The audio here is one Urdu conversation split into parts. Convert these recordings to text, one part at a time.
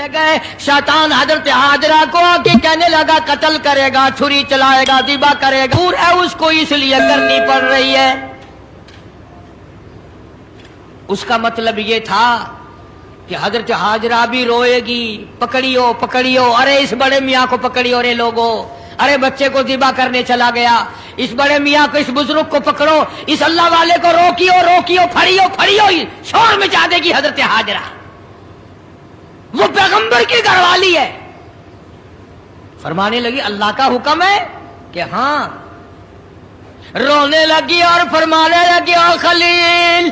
چلے گئے، شیطان حضرت حاجرہ کو آگے کہنے لگا قتل کرے گا، چھری چلائے گا، ذبح کرے گا، دور ہے اس کو اس لیے کرنی پڑ رہی ہے۔ اس کا مطلب یہ تھا کہ حضرت حاجرہ بھی روئے گی، پکڑیو پکڑیو، ارے اس بڑے میاں کو پکڑیو رے لوگو، ارے بچے کو ذبح کرنے چلا گیا، اس بڑے میاں کو، اس بزرگ کو پکڑو، اس اللہ والے کو روکیو روکیو، پھڑیو پھڑیو، شور مچا دے گی حضرت حاجرہ، وہ پیغمبر کی گھر والی ہے۔ فرمانے لگی اللہ کا حکم ہے کہ ہاں، رونے لگی اور فرمانے لگی او خلیل،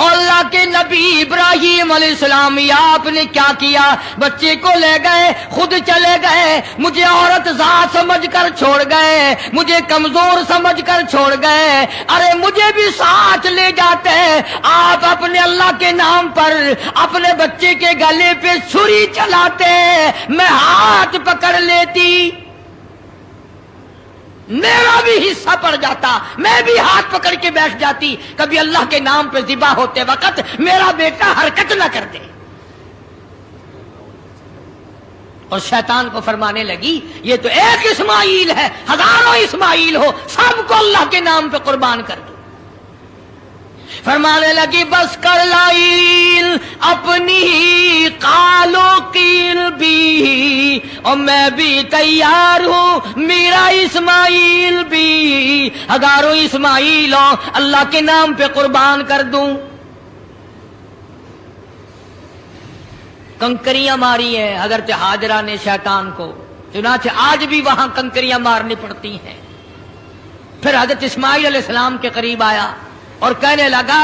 اللہ کے نبی ابراہیم علیہ السلام، یا آپ نے کیا کیا؟ بچے کو لے گئے، خود چلے گئے، مجھے عورت ذات سمجھ کر چھوڑ گئے، مجھے کمزور سمجھ کر چھوڑ گئے، ارے مجھے بھی ساتھ لے جاتے، آپ اپنے اللہ کے نام پر اپنے بچے کے گلے پہ چھری چلاتے، میں ہاتھ پکڑ لیتی، میرا بھی حصہ پڑ جاتا، میں بھی ہاتھ پکڑ کے بیٹھ جاتی، کبھی اللہ کے نام پہ ذبح ہوتے وقت میرا بیٹا حرکت نہ کر دے۔ اور شیطان کو فرمانے لگی یہ تو ایک اسماعیل ہے، ہزاروں اسماعیل ہو، سب کو اللہ کے نام پہ قربان کر دو۔ فرمانے لگی بس کر لائل اپنی قالو قیل بھی، اور میں بھی تیار ہوں، میرا اسماعیل بھی، ہزاروں اسماعیل ہو اللہ کے نام پہ قربان کر دوں۔ کنکریاں ماری ہیں حضرت حاجرہ نے شیطان کو، چنانچہ آج بھی وہاں کنکریاں مارنی پڑتی ہیں۔ پھر حضرت اسماعیل علیہ السلام کے قریب آیا اور کہنے لگا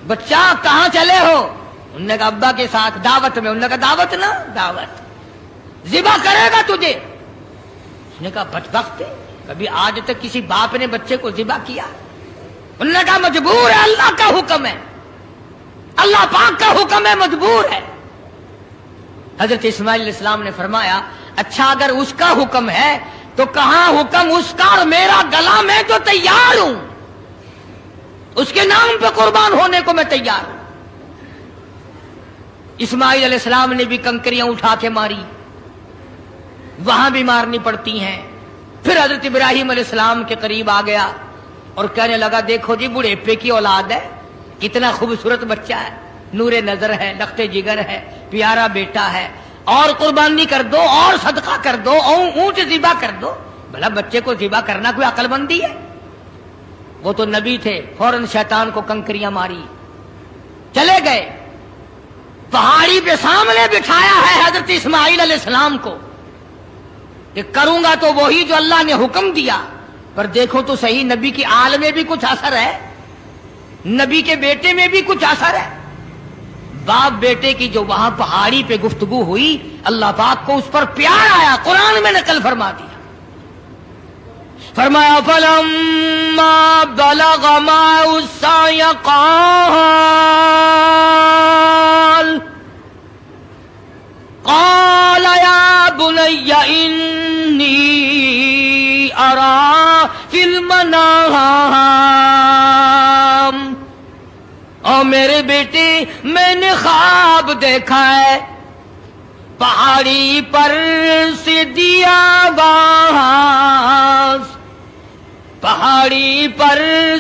بچہ کہاں چلے ہو؟ انہوں نے کہا ابا کے ساتھ دعوت میں۔ انہوں نے کہا دعوت نہ دعوت، ذبح کرے گا تجھے۔ اس نے کہا بدبخت ہے، کبھی آج تک کسی باپ نے بچے کو ذبح کیا؟ انہوں نے کہا مجبور ہے، اللہ کا حکم ہے، اللہ پاک کا حکم ہے، مجبور ہے۔ حضرت اسماعیل علیہ السلام نے فرمایا اچھا اگر اس کا حکم ہے تو کہاں حکم اس کا اور میرا گلا، میں تو تیار ہوں، اس کے نام پہ قربان ہونے کو میں تیار ہوں۔ اسماعیل علیہ السلام نے بھی کنکریاں اٹھا کے ماری، وہاں بھی مارنی پڑتی ہیں۔ پھر حضرت ابراہیم علیہ السلام کے قریب آ گیا اور کہنے لگا دیکھو جی بڑھیپے کی اولاد ہے، کتنا خوبصورت بچہ ہے، نور نظر ہے، لخت جگر ہے، پیارا بیٹا ہے، اور قربانی کر دو، اور صدقہ کر دو، اونٹ ذبح کر دو۔ بھلا بچے کو ذبح کرنا کوئی عقل مندی ہے؟ وہ تو نبی تھے، فوراً شیطان کو کنکریاں ماری، چلے گئے۔ پہاڑی پہ سامنے بٹھایا ہے حضرت اسماعیل علیہ السلام کو کہ کروں گا تو وہی جو اللہ نے حکم دیا، پر دیکھو تو صحیح نبی کی آل میں بھی کچھ اثر ہے، نبی کے بیٹے میں بھی کچھ اثر ہے۔ باپ بیٹے کی جو وہاں پہاڑی پہ گفتگو ہوئی، اللہ پاک کو اس پر پیار آیا، قرآن میں نقل فرما دیا۔ فرمایا فلما بلغ معه السعي قال يا بني إني أرى في المنام، اور میرے بیٹے میں نے خواب دیکھا ہے، پہاڑی پر سے دیا آواز، پہاڑی پر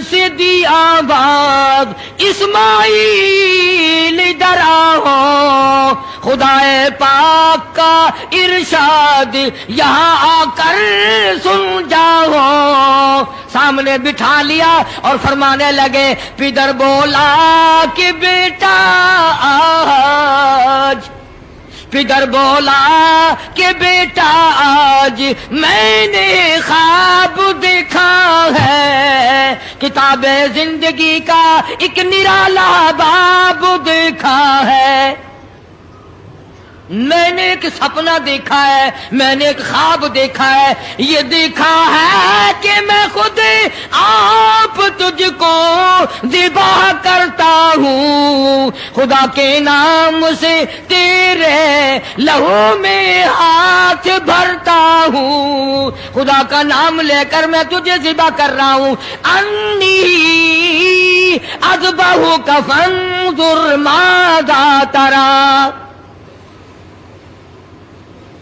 سے دی آواز اسماعیل ادھر آؤ، خدائے پاک کا ارشاد یہاں آ کر سن جاؤ۔ سامنے بٹھا لیا اور فرمانے لگے پدر بولا کہ بیٹا آج، پدر بولا کہ بیٹا آج میں نے خواب دیکھا ہے، کتاب زندگی کا ایک نرالا باب دیکھا ہے، میں نے ایک سپنا دیکھا ہے، میں نے ایک خواب دیکھا ہے، یہ دیکھا ہے کہ میں خود آپ تجھ کو ذبح کرتا ہوں، خدا کے نام سے تیرے لہو میں ہاتھ بھرتا ہوں، خدا کا نام لے کر میں تجھے ذبح کر رہا ہوں۔ انی اذبحک فانظر ماذا تری،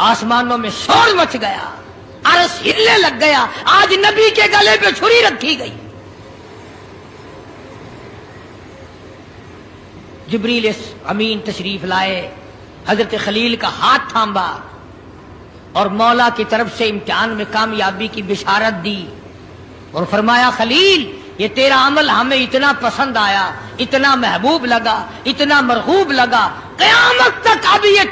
آسمانوں میں شور مچ گیا، عرش ہلنے لگ گیا، آج نبی کے گلے پہ چھری رکھی گئی۔ جبریل امین تشریف لائے، حضرت خلیل کا ہاتھ تھاما اور مولا کی طرف سے امتحان میں کامیابی کی بشارت دی اور فرمایا خلیل یہ تیرا عمل ہمیں اتنا پسند آیا، اتنا محبوب لگا، اتنا مرغوب لگا، قیامت تک اب یہ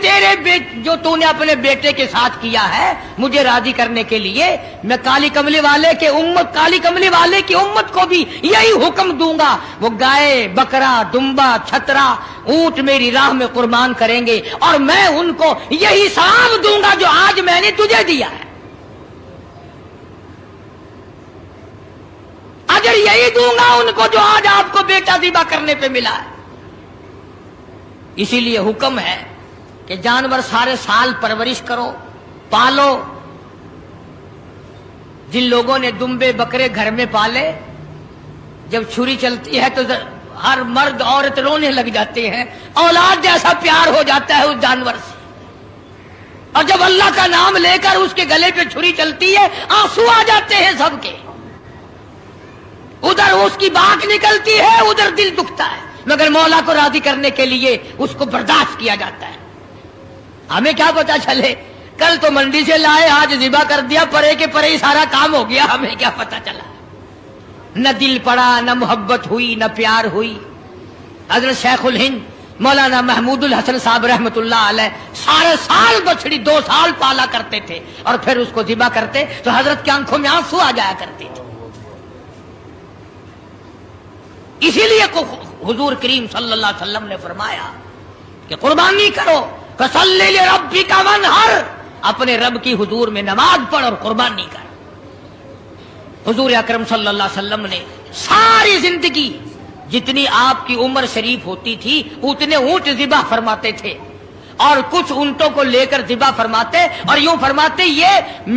جو تو نے اپنے بیٹے کے ساتھ کیا ہے مجھے راضی کرنے کے لیے میں کالی کملی والے کی امت کو بھی یہی حکم دوں گا، وہ گائے بکرا دمبا چھترا اونٹ میری راہ میں قربان کریں گے اور میں ان کو یہی ثواب دوں گا جو آج میں نے تجھے دیا ہے، اجر یہی دوں گا ان کو جو آج آپ کو بیٹا ذبح کرنے پہ ملا ہے۔ اسی لیے حکم ہے کہ جانور سارے سال پرورش کرو، پالو۔ جن لوگوں نے دمبے بکرے گھر میں پالے، جب چھری چلتی ہے تو ہر مرد عورت رونے لگ جاتے ہیں، اولاد جیسا پیار ہو جاتا ہے اس جانور سے، اور جب اللہ کا نام لے کر اس کے گلے پہ چھری چلتی ہے آنسو آ جاتے ہیں سب کے، ادھر اس کی بات نکلتی ہے ادھر دل دکھتا ہے، مگر مولا کو راضی کرنے کے لیے اس کو برداشت کیا جاتا ہے۔ ہمیں کیا پتا چلے، کل تو منڈی سے لائے آج ذبح کر دیا، پرے کے پرے ہی سارا کام ہو گیا، ہمیں کیا پتا چلا، نہ دل پڑا، نہ محبت ہوئی، نہ پیار ہوئی۔ حضرت شیخ الہند مولانا محمود الحسن صاحب رحمت اللہ علیہ سارے سال بچڑی 2 سال پالا کرتے تھے اور پھر اس کو ذبح کرتے تو حضرت کی آنکھوں میں آنسو آ جایا کرتے تھے۔ اسی لیے حضور کریم صلی اللہ علیہ وسلم نے فرمایا کہ قربانی کرو، فصلی لربک وانحر، اپنے رب کی حضور میں نماز پڑھ اور قربانی کر۔ حضور اکرم صلی اللہ علیہ وسلم نے ساری زندگی جتنی آپ کی عمر شریف ہوتی تھی اتنے اونٹ ذبح فرماتے تھے، اور کچھ اونٹوں کو لے کر ذبح فرماتے اور یوں فرماتے یہ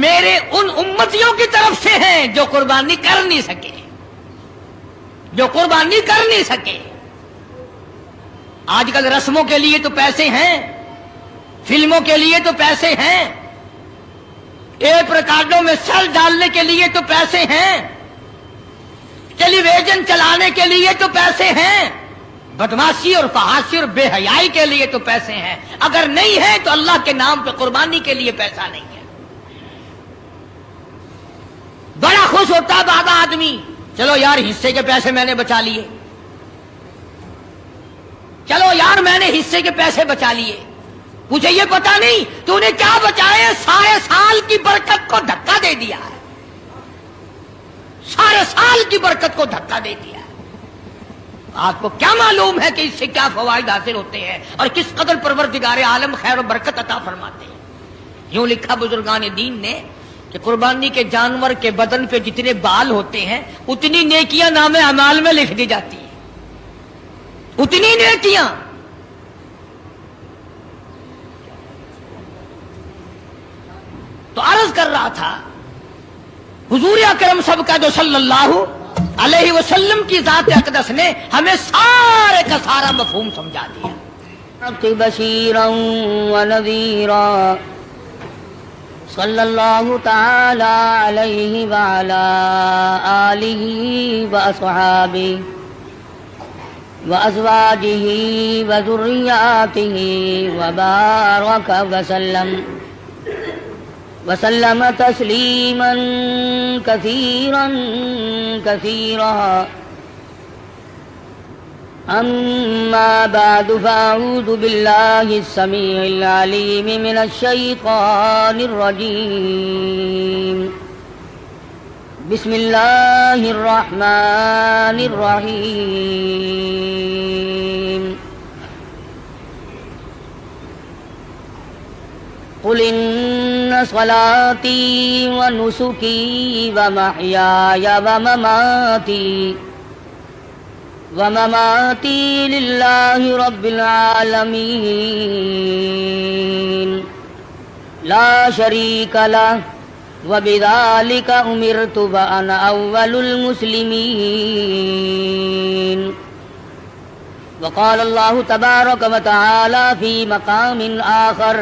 میرے ان امتیوں کی طرف سے ہیں جو قربانی کر نہیں سکے۔ آج کل رسموں کے لیے تو پیسے ہیں، فلموں کے لیے تو پیسے ہیں، ایپ ریکارڈوں میں سیل ڈالنے کے لیے تو پیسے ہیں، ٹیلی ویژن چلانے کے لیے تو پیسے ہیں، بدماشی اور فحاشی اور بے حیائی کے لیے تو پیسے ہیں، اگر نہیں ہے تو اللہ کے نام پہ قربانی کے لیے پیسہ نہیں ہے۔ بڑا خوش ہوتا بابا آدمی، چلو یار حصے کے پیسے میں نے بچا لیے، چلو یار میں نے حصے کے پیسے بچا لیے، مجھے یہ پتا نہیں تو نے کیا بچائے، سارے سال کی برکت کو دھکا دے دیا ہے، سارے سال کی برکت کو دھکا دے دیا ہے۔ آپ کو کیا معلوم ہے کہ اس سے کیا فوائد حاصل ہوتے ہیں اور کس قدر پروردگار عالم خیر و برکت عطا فرماتے ہیں۔ یوں لکھا بزرگان دین نے کہ قربانی کے جانور کے بدن پہ جتنے بال ہوتے ہیں اتنی نیکیاں نام اعمال میں لکھ دی جاتی ہیں، اتنی نیکیاں۔ تو عرض کر رہا تھا حضور اکرم سب کا جو صلی اللہ علیہ وسلم کی ذات اقدس نے ہمیں سارے کا سارا مفہوم سمجھا دیا۔ بشیرا ونذیرا صلی اللہ تعالی علیہ وعلی آلہ واصحابہ وازواجہ وذریاتہ وبارک وسلم تسلیما کثیرا کثیرا، اما بعد فاعوذ باللہ السمیع العلیم من الشیطان الرجیم، بسم اللہ الرحمن الرحیم، قل ان صلاتی ونسکی ومحیای ومماتی للہ رب العالمین لا شریک لہ وبذالک امرت وانا اول المسلمین۔ وقال اللہ تبارک وتعالی فی مقام آخر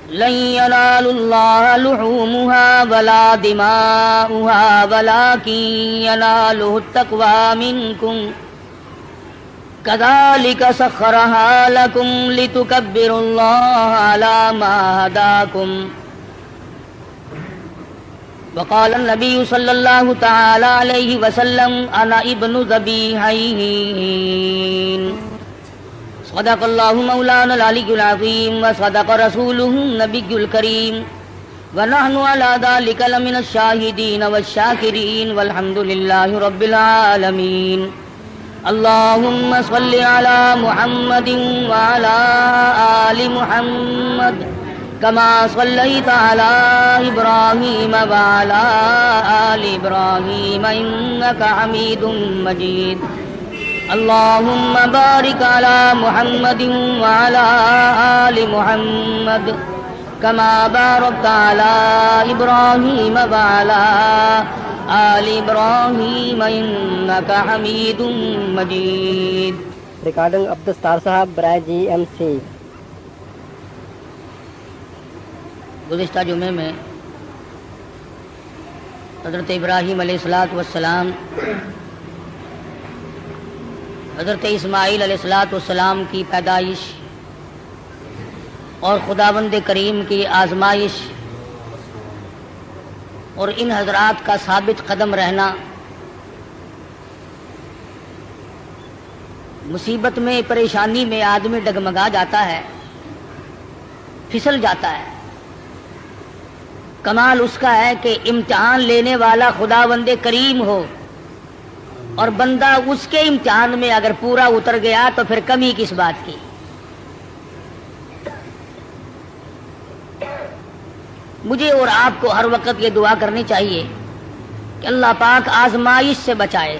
لن ينال الله لحومها ولا دماؤها ولكن يناله التقوى منكم كذلك سخرها لكم لتكبروا الله على ما هداكم وقال النبي صلى الله تعالى عليه وسلم أنا ابن ذبيحين صدق الله مولانا العلي العظيم وصدق رسوله النبي الكريم ونحن على ذلك لمن الشاهدين والشاكرين والحمد لله رب العالمين اللهم صل على محمد وعلى آل محمد كما صليت على إبراهيم وعلى آل إبراهيم إنك حميد مجيد اللهم بارك على محمد وعلى آل محمد كما باركت على إبراهيم وعلى آل إبراهيم إنك حميد مجيد. Recording of the Star Sahab by GMC. گزشتہ جمعے میں حضرت ابراہیم علیہ الصلوۃ والسلام حضرت اسماعیل علیہ الصلوۃ والسلام کی پیدائش اور خداوند کریم کی آزمائش اور ان حضرات کا ثابت قدم رہنا، مصیبت میں پریشانی میں آدمی ڈگمگا جاتا ہے، پھسل جاتا ہے. کمال اس کا ہے کہ امتحان لینے والا خداوند کریم ہو اور بندہ اس کے امتحان میں اگر پورا اتر گیا تو پھر کمی کس بات کی. مجھے اور آپ کو ہر وقت یہ دعا کرنی چاہیے کہ اللہ پاک آزمائش سے بچائے،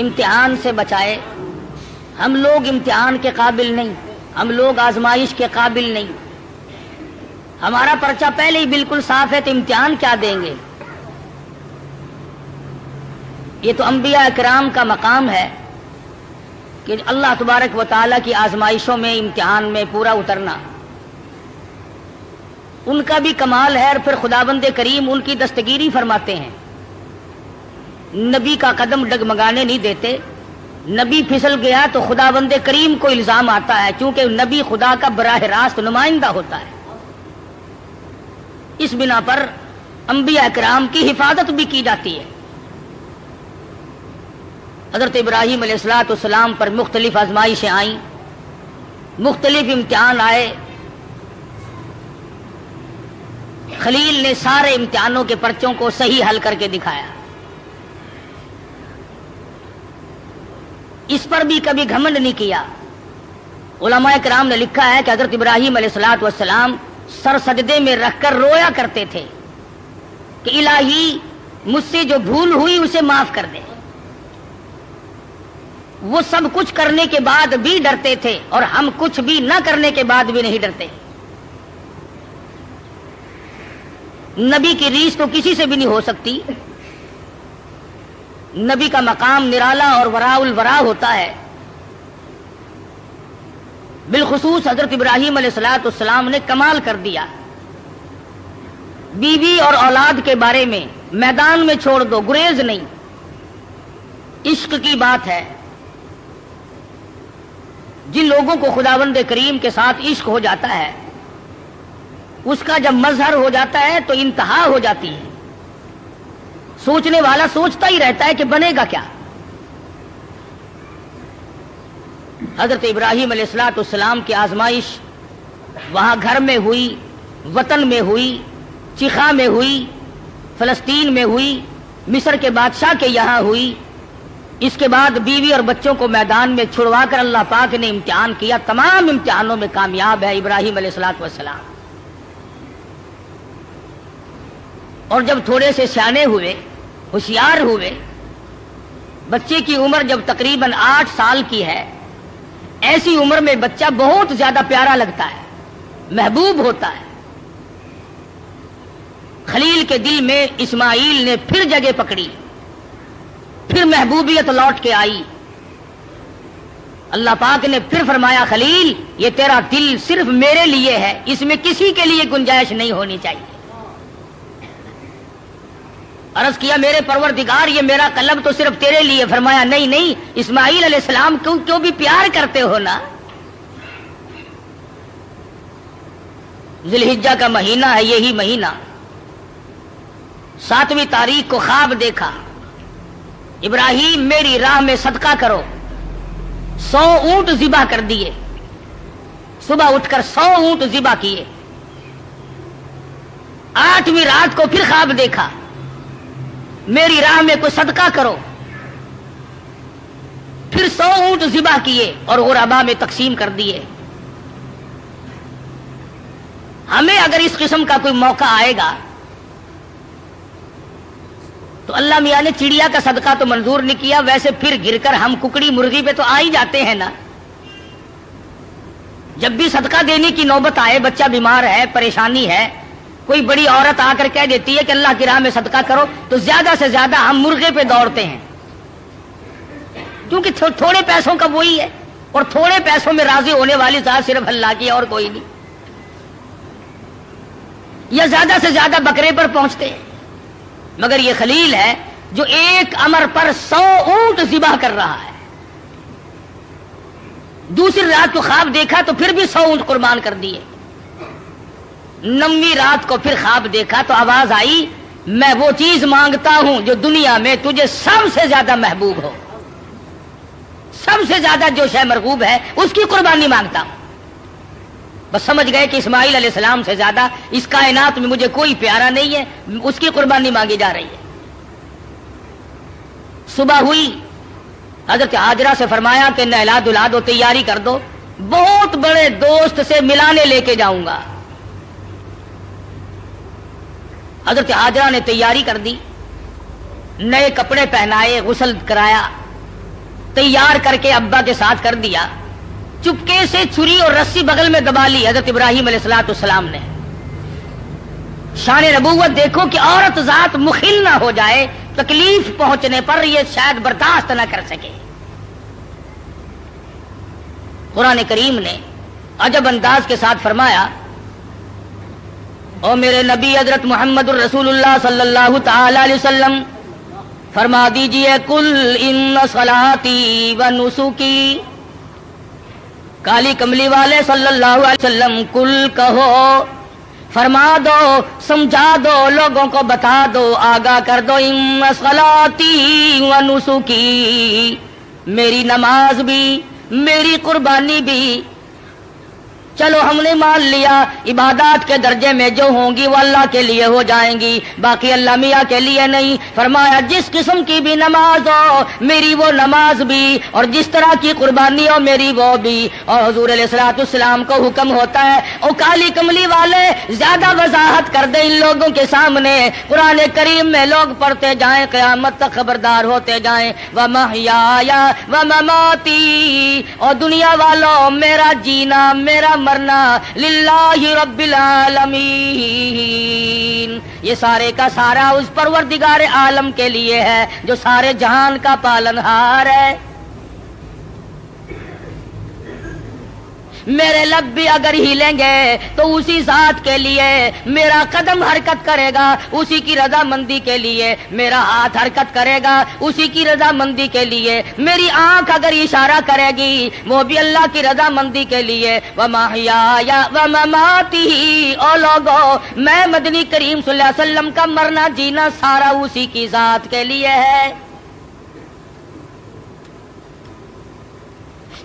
امتحان سے بچائے. ہم لوگ امتحان کے قابل نہیں، ہم لوگ آزمائش کے قابل نہیں. ہمارا پرچہ پہلے ہی بالکل صاف ہے تو امتحان کیا دیں گے؟ یہ تو انبیاء کرام کا مقام ہے کہ اللہ تبارک و تعالیٰ کی آزمائشوں میں، امتحان میں پورا اترنا ان کا بھی کمال ہے. اور پھر خداوند کریم ان کی دستگیری فرماتے ہیں، نبی کا قدم ڈگمگانے نہیں دیتے. نبی پھسل گیا تو خداوند کریم کو الزام آتا ہے، چونکہ نبی خدا کا براہ راست نمائندہ ہوتا ہے. اس بنا پر انبیاء کرام کی حفاظت بھی کی جاتی ہے. حضرت ابراہیم علیہ السلام پر مختلف آزمائشیں آئیں، مختلف امتحان آئے. خلیل نے سارے امتحانوں کے پرچوں کو صحیح حل کر کے دکھایا. اس پر بھی کبھی گھمنڈ نہیں کیا. علماء کرام نے لکھا ہے کہ حضرت ابراہیم علیہ السلام سر سجدے میں رکھ کر رویا کرتے تھے کہ الہی مجھ سے جو بھول ہوئی اسے معاف کر دے. وہ سب کچھ کرنے کے بعد بھی ڈرتے تھے اور ہم کچھ بھی نہ کرنے کے بعد بھی نہیں ڈرتے. نبی کی ریس تو کسی سے بھی نہیں ہو سکتی. نبی کا مقام نرالا اور وراء الورا ہوتا ہے. بالخصوص حضرت ابراہیم علیہ السلام نے کمال کر دیا. بیوی اور اولاد کے بارے میں میدان میں چھوڑ دو، گریز نہیں. عشق کی بات ہے. جن لوگوں کو خداوند کریم کے ساتھ عشق ہو جاتا ہے، اس کا جب مظہر ہو جاتا ہے تو انتہا ہو جاتی ہے. سوچنے والا سوچتا ہی رہتا ہے کہ بنے گا کیا. حضرت ابراہیم علیہ السلام کی آزمائش وہاں گھر میں ہوئی، وطن میں ہوئی، چیخا میں ہوئی، فلسطین میں ہوئی، مصر کے بادشاہ کے یہاں ہوئی. اس کے بعد بیوی اور بچوں کو میدان میں چھڑوا کر اللہ پاک نے امتحان کیا. تمام امتحانوں میں کامیاب ہے ابراہیم علیہ السلام. اور جب تھوڑے سے سیانے ہوئے، ہوشیار ہوئے، بچے کی عمر جب تقریباً 8 سال کی ہے، ایسی عمر میں بچہ بہت زیادہ پیارا لگتا ہے، محبوب ہوتا ہے. خلیل کے دل میں اسماعیل نے پھر جگہ پکڑی، پھر محبوبیت لوٹ کے آئی. اللہ پاک نے پھر فرمایا خلیل یہ تیرا دل صرف میرے لیے ہے، اس میں کسی کے لیے گنجائش نہیں ہونی چاہیے۔ عرض کیا میرے پروردگار یہ میرا قلب تو صرف تیرے لیے، فرمایا نہیں نہیں، اسماعیل علیہ السلام کیوں بھی پیار کرتے ہو نا۔ ذی الحجہ کا مہینہ ہے، یہی مہینہ 7ویں تاریخ کو خواب دیکھا، ابراہیم میری راہ میں صدقہ کرو، 100 اونٹ ذبح کر دیے، صبح اٹھ کر 100 اونٹ ذبح کیے۔ 8ویں رات کو پھر خواب دیکھا، میری راہ میں کوئی صدقہ کرو، پھر 100 اونٹ ذبح کیے اور غربا میں تقسیم کر دیے۔ ہمیں اگر اس قسم کا کوئی موقع آئے گا تو اللہ میاں نے چڑیا کا صدقہ تو منظور نہیں کیا، ویسے پھر گر کر ہم ککڑی مرغی پہ تو آ ہی جاتے ہیں نا۔ جب بھی صدقہ دینے کی نوبت آئے، بچہ بیمار ہے، پریشانی ہے، کوئی بڑی عورت آ کر کہہ دیتی ہے کہ اللہ کی راہ میں صدقہ کرو، تو زیادہ سے زیادہ ہم مرغے پہ دوڑتے ہیں، کیونکہ تھوڑے پیسوں کا وہی ہے، اور تھوڑے پیسوں میں راضی ہونے والی ذات صرف اللہ کی اور کوئی نہیں، یا زیادہ سے زیادہ بکرے پر پہنچتے ہیں۔ مگر یہ خلیل ہے جو ایک امر پر 100 اونٹ ذبح کر رہا ہے۔ دوسری رات کو خواب دیکھا تو پھر بھی 100 اونٹ قربان کر دیے۔ 9ویں رات کو پھر خواب دیکھا تو آواز آئی میں وہ چیز مانگتا ہوں جو دنیا میں تجھے سب سے زیادہ محبوب ہو، سب سے زیادہ جو شے مرغوب ہے اس کی قربانی مانگتا ہوں۔ بس سمجھ گئے کہ اسماعیل علیہ السلام سے زیادہ اس کائنات میں مجھے کوئی پیارا نہیں ہے، اس کی قربانی مانگی جا رہی ہے۔ صبح ہوئی، حضرت ہاجرہ سے فرمایا کہ نہلا دھلا دو، تیاری کر دو، بہت بڑے دوست سے ملانے لے کے جاؤں گا۔ حضرت ہاجرہ نے تیاری کر دی، نئے کپڑے پہنائے، غسل کرایا، تیار کر کے ابا کے ساتھ کر دیا۔ چپکے سے چھری اور رسی بغل میں دبا لی حضرت ابراہیم علیہ السلام نے۔ شان نبوت دیکھو کہ عورت ذات مخل نہ ہو جائے، تکلیف پہنچنے پر یہ شاید برداشت نہ کر سکے۔ قرآن کریم نے عجب انداز کے ساتھ فرمایا او میرے نبی حضرت محمد الرسول اللہ صلی اللہ تعالی علیہ وسلم فرما دیجئے کل ان صلاتی و نسکی، کالی کملی والے صلی اللہ علیہ وسلم کل کہو، فرما دو، سمجھا دو، لوگوں کو بتا دو، آگاہ کر دو، ان صلاتی و نسکی، میری نماز بھی، میری قربانی بھی، چلو ہم نے مان لیا عبادات کے درجے میں جو ہوں گی وہ اللہ کے لیے ہو جائیں گی، باقی اللہ میاں کے لیے نہیں۔ فرمایا جس قسم کی بھی نماز ہو میری وہ نماز بھی، اور جس طرح کی قربانی ہو میری وہ بھی۔ اور حضور علیہ الصلوۃ والسلام کو حکم ہوتا ہے او کالی کملی والے زیادہ وضاحت کر دیں ان لوگوں کے سامنے، قرآن کریم میں لوگ پڑھتے جائیں، قیامت تک خبردار ہوتے جائیں، وَمَحْيَايَ وَمَمَاتِي، اور دنیا والوں میرا جینا میرا مرنا للہ رب العالمین، یہ سارے کا سارا اس پروردگار عالم کے لیے ہے جو سارے جہان کا پالنہار ہے۔ میرے لب بھی اگر ہلیں گے تو اسی ذات کے لیے، میرا قدم حرکت کرے گا اسی کی رضا مندی کے لیے، میرا ہاتھ حرکت کرے گا اسی کی رضا مندی کے لیے، میری آنکھ اگر اشارہ کرے گی وہ بھی اللہ کی رضا مندی کے لیے۔ وَمَحْيَايَ وَمَمَاتِهِ، او لوگو میں مدنی کریم صلی اللہ علیہ وسلم کا مرنا جینا سارا اسی کی ذات کے لیے ہے۔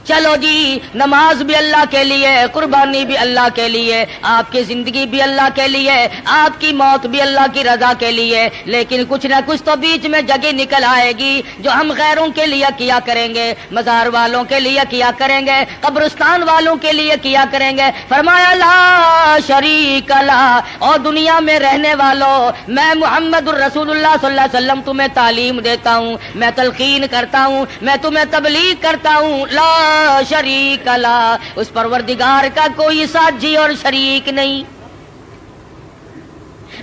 چلو جی نماز بھی اللہ کے لیے، قربانی بھی اللہ کے لیے، آپ کی زندگی بھی اللہ کے لیے، آپ کی موت بھی اللہ کی رضا کے لیے، لیکن کچھ نہ کچھ تو بیچ میں جگہ نکل آئے گی جو ہم غیروں کے لیے کیا کریں گے، مزار والوں کے لیے کیا کریں گے، قبرستان والوں کے لیے کیا کریں گے۔ فرمایا لا شریک لا، اور دنیا میں رہنے والوں میں محمد الرسول اللہ صلی اللہ علیہ وسلم تمہیں تعلیم دیتا ہوں، میں تلقین کرتا ہوں، میں تمہیں تبلیغ کرتا ہوں، لا شریک لا، اس پروردگار کا کوئی ساتھی اور شریک نہیں۔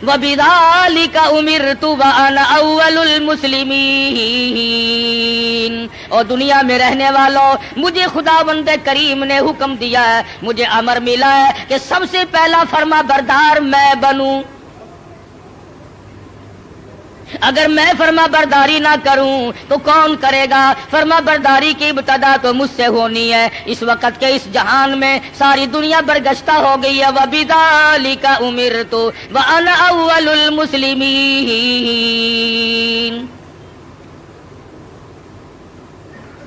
وَبِذَلِكَ أُمِرْتُ وَأَنَا أَوَّلُ الْمُسْلِمِينَ۔ اور دنیا میں رہنے والوں، مجھے خداوند کریم نے حکم دیا ہے، مجھے امر ملا ہے کہ سب سے پہلا فرما بردار میں بنوں۔ اگر میں فرما برداری نہ کروں تو کون کرے گا؟ فرما برداری کی ابتدا تو مجھ سے ہونی ہے۔ اس وقت کے اس جہان میں ساری دنیا برگشتہ ہو گئی ہے۔ وَبِذَلِكَ أُمِرْتُ وَأَنَا أَوَّلُ الْمُسْلِمِينَ۔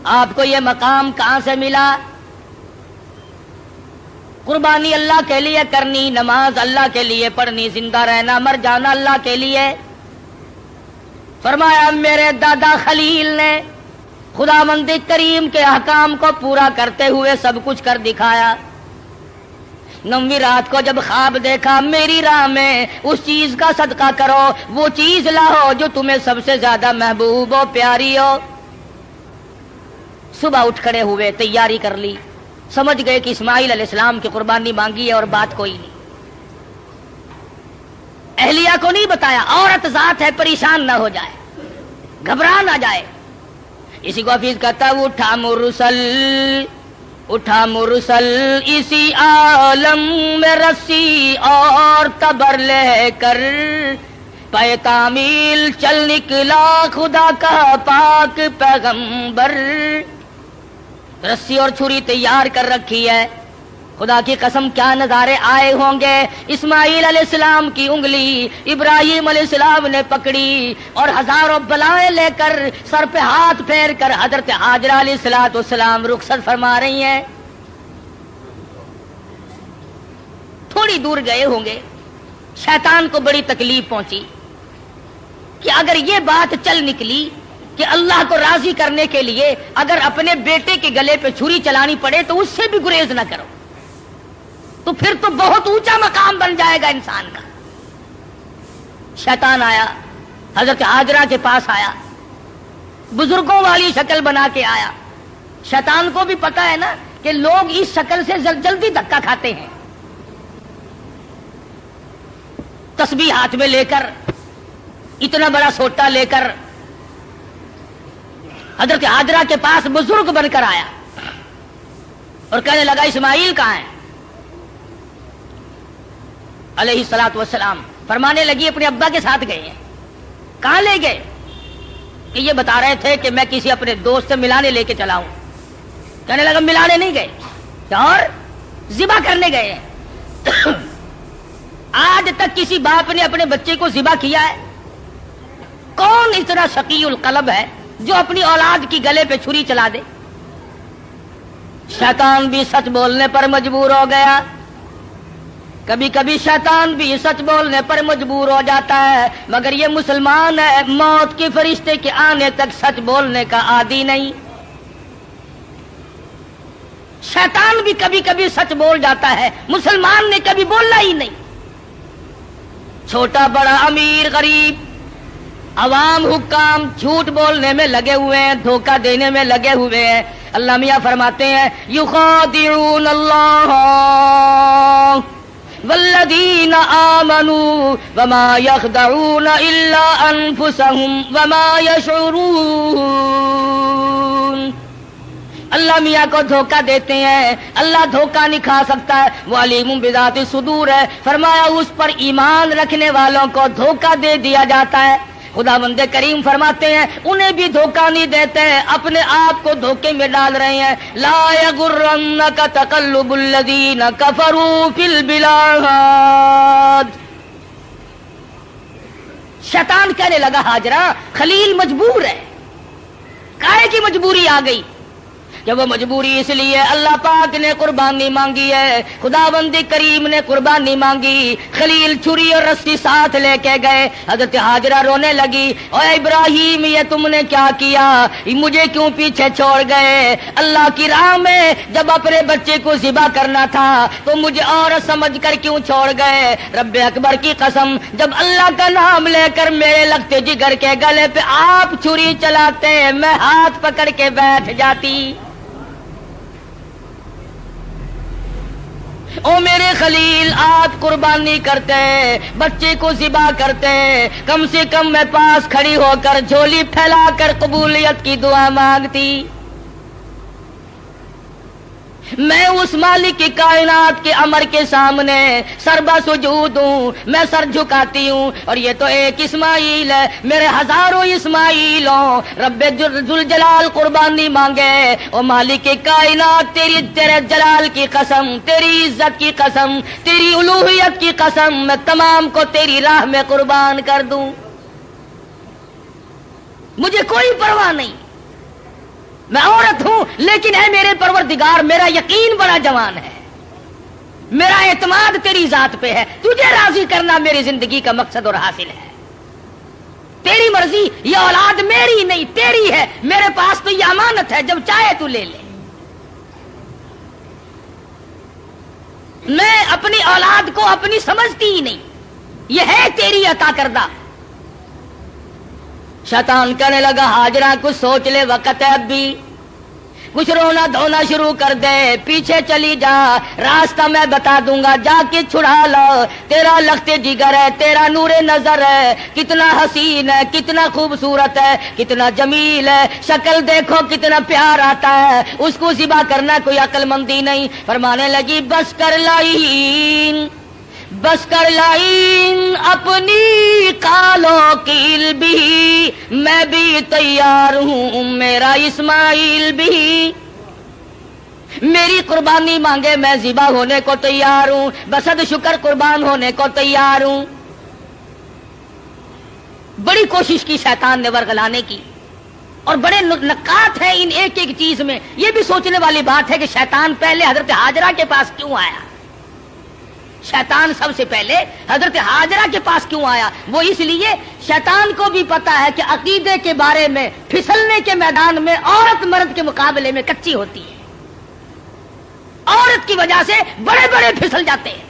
آپ کو یہ مقام کہاں سے ملا؟ قربانی اللہ کے لیے کرنی، نماز اللہ کے لیے پڑھنی، زندہ رہنا مر جانا اللہ کے لیے۔ فرمایا میرے دادا خلیل نے خداوند کریم کے احکام کو پورا کرتے ہوئے سب کچھ کر دکھایا۔ 9ویں رات کو جب خواب دیکھا، میری راہ میں اس چیز کا صدقہ کرو، وہ چیز لاؤ جو تمہیں سب سے زیادہ محبوب ہو، پیاری ہو۔ صبح اٹھ کھڑے ہوئے، تیاری کر لی، سمجھ گئے کہ اسماعیل علیہ السلام کی قربانی مانگی ہے اور بات کوئی نہیں۔ اہلیہ کو نہیں بتایا، عورت ذات ہے، پریشان نہ ہو جائے، گھبرا نہ جائے۔ اسی کو حفیظ کہتا ہے، اٹھا مرسل اسی عالم میں رسی اور تبر لے کر، پے تعمیل چل نکلا خدا کا پاک پیغمبر۔ رسی اور چھری تیار کر رکھی ہے، خدا کی قسم کیا نظارے آئے ہوں گے۔ اسماعیل علیہ السلام کی انگلی ابراہیم علیہ السلام نے پکڑی اور ہزاروں بلائیں لے کر سر پہ ہاتھ پھیر کر حضرت ہاجرہ علیہ السلام رخصت فرما رہی ہیں۔ تھوڑی دور گئے ہوں گے، شیطان کو بڑی تکلیف پہنچی کہ اگر یہ بات چل نکلی کہ اللہ کو راضی کرنے کے لیے اگر اپنے بیٹے کے گلے پہ چھری چلانی پڑے تو اس سے بھی گریز نہ کرو، تو پھر تو بہت اونچا مقام بن جائے گا انسان کا۔ شیطان آیا، حضرت ہاجرہ کے پاس آیا، بزرگوں والی شکل بنا کے آیا۔ شیطان کو بھی پتا ہے نا کہ لوگ اس شکل سے جلدی دھکا کھاتے ہیں۔ تسبیح ہاتھ میں لے کر، اتنا بڑا سوٹا لے کر حضرت ہاجرہ کے پاس بزرگ بن کر آیا اور کہنے لگا اسماعیل کہاں ہے علیہ الصلوۃ والسلام؟ فرمانے لگی اپنے ابا کے ساتھ گئے ہیں۔ کہاں لے گئے؟ کہ یہ بتا رہے تھے کہ میں کسی اپنے دوست سے ملانے لے کے چلا ہوں۔ کہنے لگا ملانے نہیں گئے اور ذبح کرنے گئے ہیں۔ آج تک کسی باپ نے اپنے بچے کو ذبح کیا ہے؟ کون اتنا شقی القلب ہے جو اپنی اولاد کی گلے پہ چھری چلا دے؟ شیطان بھی سچ بولنے پر مجبور ہو گیا۔ کبھی کبھی شیطان بھی سچ بولنے پر مجبور ہو جاتا ہے، مگر یہ مسلمان ہے، موت کے فرشتے کے آنے تک سچ بولنے کا عادی نہیں۔ شیطان بھی کبھی کبھی سچ بول جاتا ہے، مسلمان نے کبھی بولنا ہی نہیں۔ چھوٹا بڑا، امیر غریب، عوام حکام جھوٹ بولنے میں لگے ہوئے ہیں، دھوکہ دینے میں لگے ہوئے ہیں۔ اللہ میاں فرماتے ہیں یخادعون اللہ والذین آمنوا وما یخدعون الا انفسهم وما یشعرون۔ اللہ میاں کو دھوکہ دیتے ہیں، اللہ دھوکہ نہیں کھا سکتا ہے، وہ علیم بذات الصدور ہے۔ فرمایا اس پر ایمان رکھنے والوں کو دھوکہ دے دیا جاتا ہے۔ خداوند کریم فرماتے ہیں انہیں بھی دھوکہ نہیں دیتے ہیں، اپنے آپ کو دھوکے میں ڈال رہے ہیں۔ لا یغرنک تقلب الذین کفروا فی البلاد۔ شیطان کہنے لگا ہاجرہ خلیل مجبور ہے۔ کائے کی مجبوری آ گئی؟ کہ وہ مجبوری اس لیے اللہ پاک نے قربانی مانگی ہے، خداوند کریم نے قربانی مانگی۔ خلیل چھری اور رسی ساتھ لے کے گئے، حضرت ہاجرہ رونے لگی، اے ابراہیم یہ تم نے کیا کیا؟ مجھے کیوں پیچھے چھوڑ گئے؟ اللہ کی راہ میں جب اپنے بچے کو ذبح کرنا تھا تو مجھے اور سمجھ کر کیوں چھوڑ گئے؟ رب اکبر کی قسم، جب اللہ کا نام لے کر میرے لگتے جگر کے گلے پہ آپ چھری چلاتے میں ہاتھ پکڑ کے بیٹھ جاتی۔ او میرے خلیل آپ قربانی کرتے بچے کو ذبح کرتے کم سے کم میں پاس کھڑی ہو کر جھولی پھیلا کر قبولیت کی دعا مانگتی. میں اس مالک کی کائنات کے امر کے سامنے سربا سجود ہوں، میں سر جھکاتی ہوں. اور یہ تو ایک اسماعیل ہے، میرے ہزاروں اسماعیل ہوں. رب ذوالجلال قربانی مانگے. او مالک کی کائنات تیرے جلال کی قسم، تیری عزت کی قسم، تیری الوہیت کی قسم، میں تمام کو تیری راہ میں قربان کر دوں. مجھے کوئی پرواہ نہیں، میں عورت ہوں، لیکن اے میرے پروردگار میرا یقین بڑا جوان ہے، میرا اعتماد تیری ذات پہ ہے. تجھے راضی کرنا میری زندگی کا مقصد اور حاصل ہے. تیری مرضی، یہ اولاد میری نہیں تیری ہے. میرے پاس تو یہ امانت ہے، جب چاہے تو لے لے. میں اپنی اولاد کو اپنی سمجھتی ہی نہیں، یہ ہے تیری عطا کردہ. شیطان کہنے لگا ہاجرہ کچھ سوچ لے، وقت ہے اب بھی، کچھ رونا دھونا شروع کر دے، پیچھے چلی جا، راستہ میں بتا دوں گا، جا کے چھڑا لو. تیرا لخت جگر ہے، تیرا نور نظر ہے، کتنا حسین ہے، کتنا خوبصورت ہے، کتنا جمیل ہے، شکل دیکھو کتنا پیار آتا ہے. اس کو ذبح کرنا کوئی عقل مندی نہیں. فرمانے لگی بس کر لائن، بس کر لائن اپنی کالوں کیل بھی، میں بھی تیار ہوں، میرا اسماعیل بھی. میری قربانی مانگے، میں ذبح ہونے کو تیار ہوں، بسد شکر قربان ہونے کو تیار ہوں. بڑی کوشش کی شیطان نے ورغلانے کی، اور بڑے نکات ہیں ان ایک ایک چیز میں. یہ بھی سوچنے والی بات ہے کہ شیطان پہلے حضرت ہاجرہ کے پاس کیوں آیا؟ شیطان سب سے پہلے حضرت ہاجرہ کے پاس کیوں آیا؟ وہ اس لیے شیطان کو بھی پتا ہے کہ عقیدے کے بارے میں پھسلنے کے میدان میں عورت مرد کے مقابلے میں کچی ہوتی ہے. عورت کی وجہ سے بڑے بڑے پھسل جاتے ہیں.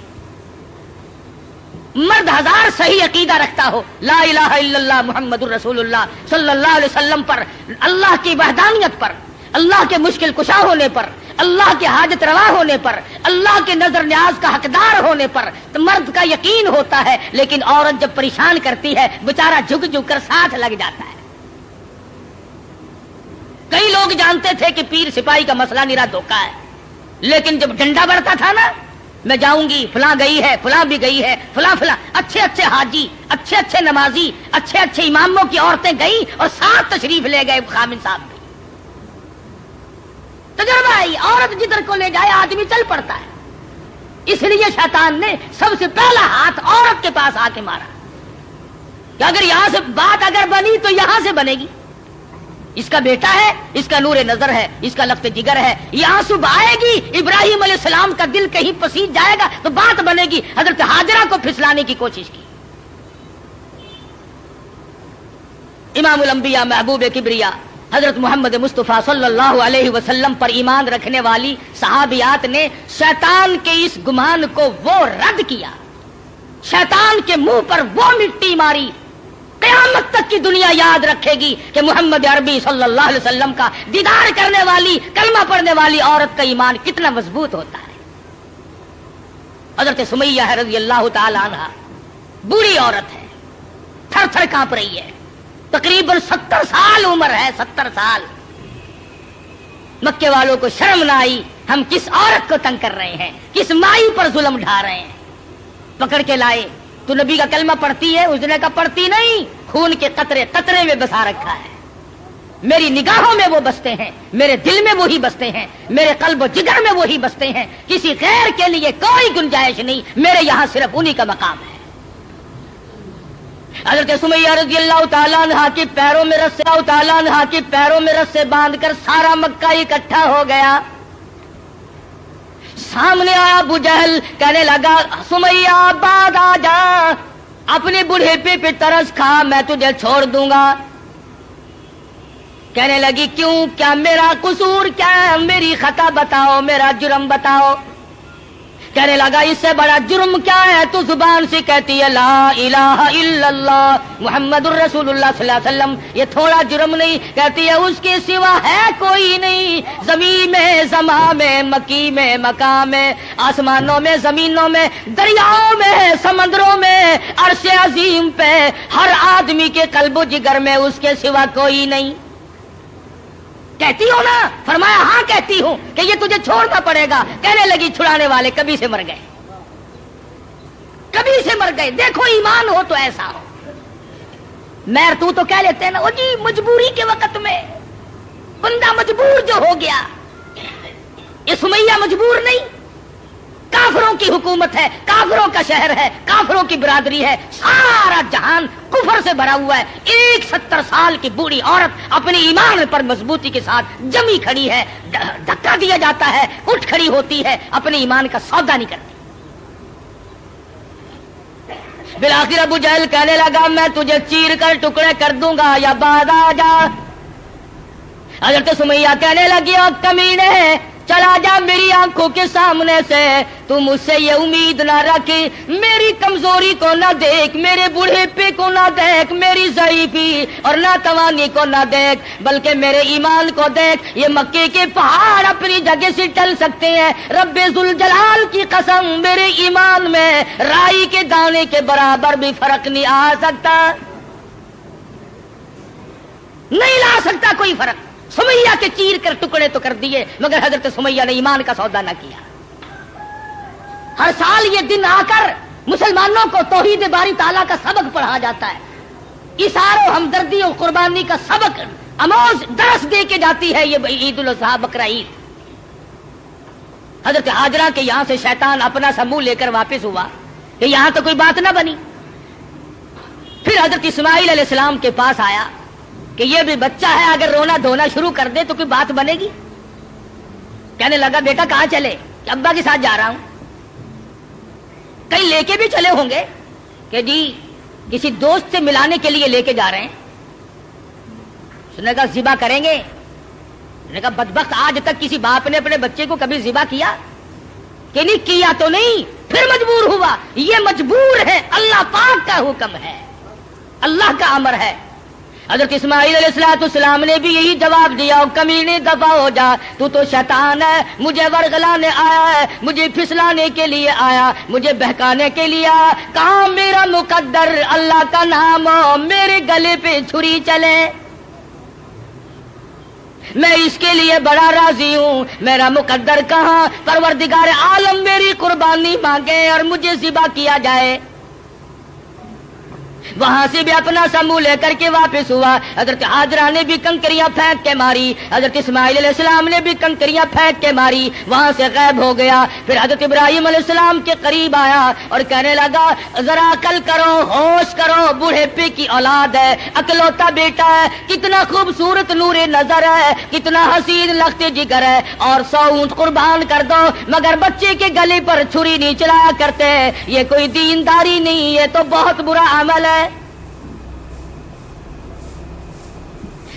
مرد ہزار صحیح عقیدہ رکھتا ہو، لا الہ الا اللہ محمد الرسول اللہ صلی اللہ علیہ وسلم پر، اللہ کی وحدانیت پر، اللہ کے مشکل کشا ہونے پر، اللہ کے حاجت روا ہونے پر، اللہ کے نظر نیاز کا حقدار ہونے پر تو مرد کا یقین ہوتا ہے. لیکن عورت جب پریشان کرتی ہے بیچارہ جھک جھک کر ساتھ لگ جاتا ہے. کئی لوگ جانتے تھے کہ پیر سپاہی کا مسئلہ نرا دھوکا ہے، لیکن جب ڈنڈا بڑھتا تھا نا، میں جاؤں گی، فلاں گئی ہے، فلاں بھی گئی ہے، فلاں فلاں اچھے اچھے حاجی، اچھے اچھے نمازی، اچھے اچھے اماموں کی عورتیں گئی اور ساتھ تشریف لے گئے خامن صاحب بھی. تجربہ ہے، عورت جدھر کو لے جائے آدمی چل پڑتا ہے. اس لیے شیطان نے سب سے پہلا ہاتھ عورت کے پاس آ کے مارا کہ اگر یہاں سے بات اگر بنی تو یہاں سے بنے گی. اس کا بیٹا ہے، اس کا نور نظر ہے، اس کا لخت جگر ہے، یہ آنسو بہائے گی، ابراہیم علیہ السلام کا دل کہیں پسیج جائے گا تو بات بنے گی. حضرت ہاجرہ کو پھسلانے کی کوشش کی. امام الانبیاء محبوب کبریا حضرت محمد مصطفیٰ صلی اللہ علیہ وسلم پر ایمان رکھنے والی صحابیات نے شیطان کے اس گمان کو وہ رد کیا، شیطان کے منہ پر وہ مٹی ماری. قیامت تک کی دنیا یاد رکھے گی کہ محمد عربی صلی اللہ علیہ وسلم کا دیدار کرنے والی، کلمہ پڑھنے والی عورت کا ایمان کتنا مضبوط ہوتا ہے. حضرت سمیہ ہے رضی اللہ تعالی عنہ، بوڑھی عورت ہے، تھر تھر کانپ رہی ہے، تقریباً 70 سال عمر ہے، 70 سال. مکے والوں کو شرم نہ آئی، ہم کس عورت کو تنگ کر رہے ہیں، کس مائی پر ظلم ڈھا رہے ہیں. پکڑ کے لائے. تو نبی کا کلمہ پڑھتی ہے؟ اس نے کہا پڑھتی نہیں، خون کے قطرے قطرے میں بسا رکھا ہے. میری نگاہوں میں وہ بستے ہیں، میرے دل میں وہی بستے ہیں، میرے قلب و جگر میں وہی بستے ہیں. کسی غیر کے لیے کوئی گنجائش نہیں، میرے یہاں صرف انہی کا مقام ہے. حضرت سمیہ رضی اللہ تعالیٰ عنہ کے پیروں میں رس سے باندھ کر سارا مکہ اکٹھا ہو گیا. سامنے آیا ابو جہل، کہنے لگا سمیہ بعد آ جا، اپنے بڑھیپے پہ ترس کھا، میں تجھے چھوڑ دوں گا. کہنے لگی کیوں، کیا میرا قصور کیا ہے، میری خطا بتاؤ، میرا جرم بتاؤ. کہنے لگا اس سے بڑا جرم کیا ہے؟ تو زبان سے کہتی ہے لا الہ الا اللہ محمد الرسول اللہ صلی اللہ علیہ وسلم، یہ تھوڑا جرم نہیں؟ کہتی ہے اس کے سوا ہے کوئی نہیں، زمین میں، زمان میں، مکی میں، مقام میں، آسمانوں میں، زمینوں میں، دریاؤں میں، سمندروں میں، عرش عظیم پہ، ہر آدمی کے قلب و جگر میں اس کے سوا کوئی نہیں۔ کہتی ہو نا؟ فرمایا ہاں کہتی ہوں کہ یہ تجھے چھوڑنا پڑے گا۔ کہنے لگی چھڑانے والے کبھی سے مر گئے، کبھی سے مر گئے، دیکھو ایمان ہو تو ایسا ہو۔ میر تو کہہ لیتے ہیں نا وہ جی مجبوری کے وقت میں بندہ مجبور جو ہو گیا، یہ سمیہ مجبور نہیں، کافروں کی حکومت ہے، کافروں کا شہر ہے، کافروں کی برادری ہے، سارا جہان کفر سے بھرا ہوا ہے، ایک 70 سال کی بوڑھی عورت اپنے ایمان پر مضبوطی کے ساتھ جمی کھڑی ہے، دھکا دیا جاتا ہے، اٹھ کھڑی ہوتی ہے، اپنے ایمان کا سودا نہیں کرتی۔ بالآخر ابو جہل کہنے لگا میں تجھے چیر کر ٹکڑے کر دوں گا یا بعد آ جا۔ حضرت سمیہ کہنے لگی او کمینے چلا جا میری آنکھوں کے سامنے سے، تو مجھ سے یہ امید نہ رکھ، میری کمزوری کو نہ دیکھ، میرے بوڑھے کو نہ دیکھ، میری ضعیفی اور ناتوانی کو نہ دیکھ، بلکہ میرے ایمان کو دیکھ۔ یہ مکے کے پہاڑ اپنی جگہ سے ٹل سکتے ہیں، رب ذوالجلال کی قسم میرے ایمان میں رائی کے دانے کے برابر بھی فرق نہیں آ سکتا، نہیں لا سکتا کوئی فرق۔ سمیہ کے چیر کر ٹکڑے تو کر دیے، مگر حضرت سمیہ نے ایمان کا سودا نہ کیا۔ ہر سال یہ دن آ کر مسلمانوں کو توحید باری تعالیٰ کا سبق پڑھا جاتا ہے، اثار و ہمدردی اور قربانی کا سبق آموز درس دے کے جاتی ہے یہ عید الاضحیٰ بقرہ عید۔ حضرت ہاجرہ کے یہاں سے شیطان اپنا سا منہ لے کر واپس ہوا کہ یہاں تو کوئی بات نہ بنی۔ پھر حضرت اسماعیل علیہ السلام کے پاس آیا کہ یہ بھی بچہ ہے، اگر رونا دھونا شروع کر دے تو کوئی بات بنے گی؟ کہنے لگا بیٹا کہاں چلے؟ کہ ابا کے ساتھ جا رہا ہوں۔ کہیں لے کے بھی چلے ہوں گے کہ جی کسی دوست سے ملانے کے لیے لے کے جا رہے ہیں۔ اس نے کہا ذبح کریں گے؟ اس نے کہا بدبخت آج تک کسی باپ نے اپنے بچے کو کبھی ذبح کیا کہ نہیں کیا؟ تو نہیں، پھر مجبور ہوا۔ یہ مجبور ہے، اللہ پاک کا حکم ہے، اللہ کا امر ہے۔ حضرت اسماعیل علیہ السلام نے بھی یہی جواب دیا کمینے دفع ہو جا، تو شیطان ہے، مجھے ورغلانے آیا ہے، مجھے پھسلانے کے لیے آیا، مجھے بہکانے کے لیے آیا۔ کہاں میرا مقدر اللہ کا نام ہو میرے گلے پہ چھری چلے، میں اس کے لیے بڑا راضی ہوں۔ میرا مقدر کہاں؟ پروردگار عالم میری قربانی مانگے اور مجھے ذبح کیا جائے۔ وہاں سے بھی اپنا سمو لے کر کے واپس ہوا۔ حضرت ہاجرہ نے بھی کنکریاں پھینک کے ماری، حضرت اسماعیل علیہ السلام نے بھی کنکریاں پھینک کے ماری، وہاں سے غائب ہو گیا۔ پھر حضرت ابراہیم علیہ السلام کے قریب آیا اور کہنے لگا ذرا عقل کرو، ہوش کرو، بوڑھے پے کی اولاد ہے، اکلوتا بیٹا ہے، کتنا خوبصورت نور نظر ہے، کتنا حسین لخت جگر ہے، اور 100 اونٹ قربان کر دو مگر بچے کے گلے پر چھری نہیں چلایا کرتے، یہ کوئی دینداری نہیں، یہ تو بہت برا عمل ہے۔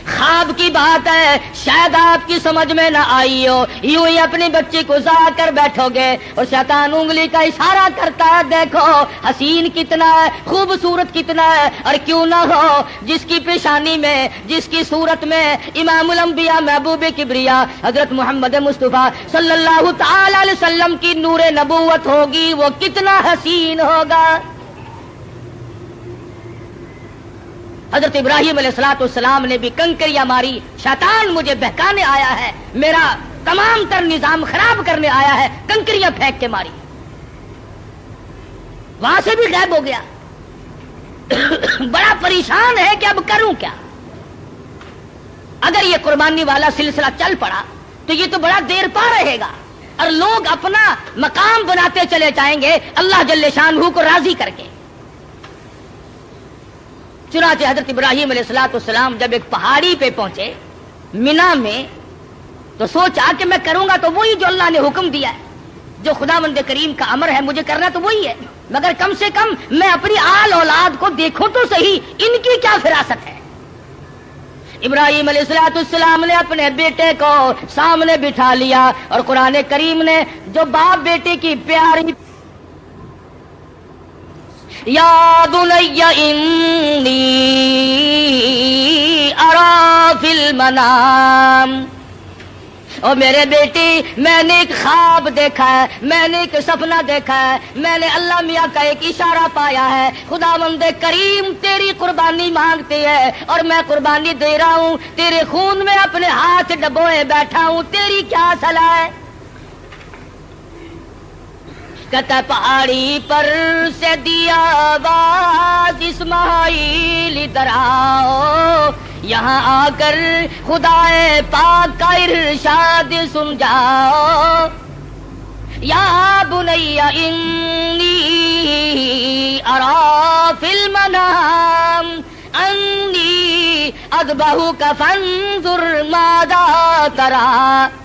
خواب کی بات ہے، شاید آپ کی سمجھ میں نہ آئی ہو، یوں ہی اپنے بچے کو ضائع کر بیٹھو گے اور شیطان انگلی کا اشارہ کرتا ہے دیکھو حسین کتنا ہے، خوبصورت کتنا ہے، اور کیوں نہ ہو جس کی پیشانی میں، جس کی صورت میں امام الانبیاء محبوب کبریا حضرت محمد مصطفیٰ صلی اللہ تعالی علیہ وسلم کی نور نبوت ہوگی، وہ کتنا حسین ہوگا۔ حضرت ابراہیم علیہ السلام نے بھی کنکریاں ماری، شیطان مجھے بہکانے آیا ہے، میرا تمام تر نظام خراب کرنے آیا ہے، کنکریاں پھینک کے ماری، وہاں سے بھی غائب ہو گیا۔ بڑا پریشان ہے کہ اب کروں کیا؟ اگر یہ قربانی والا سلسلہ چل پڑا تو یہ تو بڑا دیر پا رہے گا، اور لوگ اپنا مقام بناتے چلے جائیں گے اللہ جل شانہ کو راضی کر کے۔ چنانچہ حضرت ابراہیم علیہ السلام جب ایک پہاڑی پہ پہنچے مینا میں تو سوچا کہ میں کروں گا تو وہی جو اللہ نے حکم دیا ہے، جو خداوند کریم کا امر ہے مجھے کرنا تو وہی ہے، مگر کم سے کم میں اپنی آل اولاد کو دیکھوں تو صحیح، ان کی کیا فراست ہے۔ ابراہیم علیہ السلام نے اپنے بیٹے کو سامنے بٹھا لیا اور قرآن کریم نے جو باپ بیٹے کی پیاری یا بنی انی ارا فی المنام، اور میرے بیٹی میں نے ایک خواب دیکھا ہے، میں نے ایک سپنا دیکھا ہے، میں نے اللہ میاں کا ایک اشارہ پایا ہے، خداوند کریم تیری قربانی مانگتی ہے اور میں قربانی دے رہا ہوں، تیرے خون میں اپنے ہاتھ ڈبوئے بیٹھا ہوں، تیری کیا صلاح ہے؟ کہتا پہاڑی پر سے دیا آواز اسماعیل ادھر آؤ، یہاں آ کر خدا پاک کا ارشاد سن جاؤ، یا بنی انی ارا فی المنام انی اذبحک فانظر ماذا تری،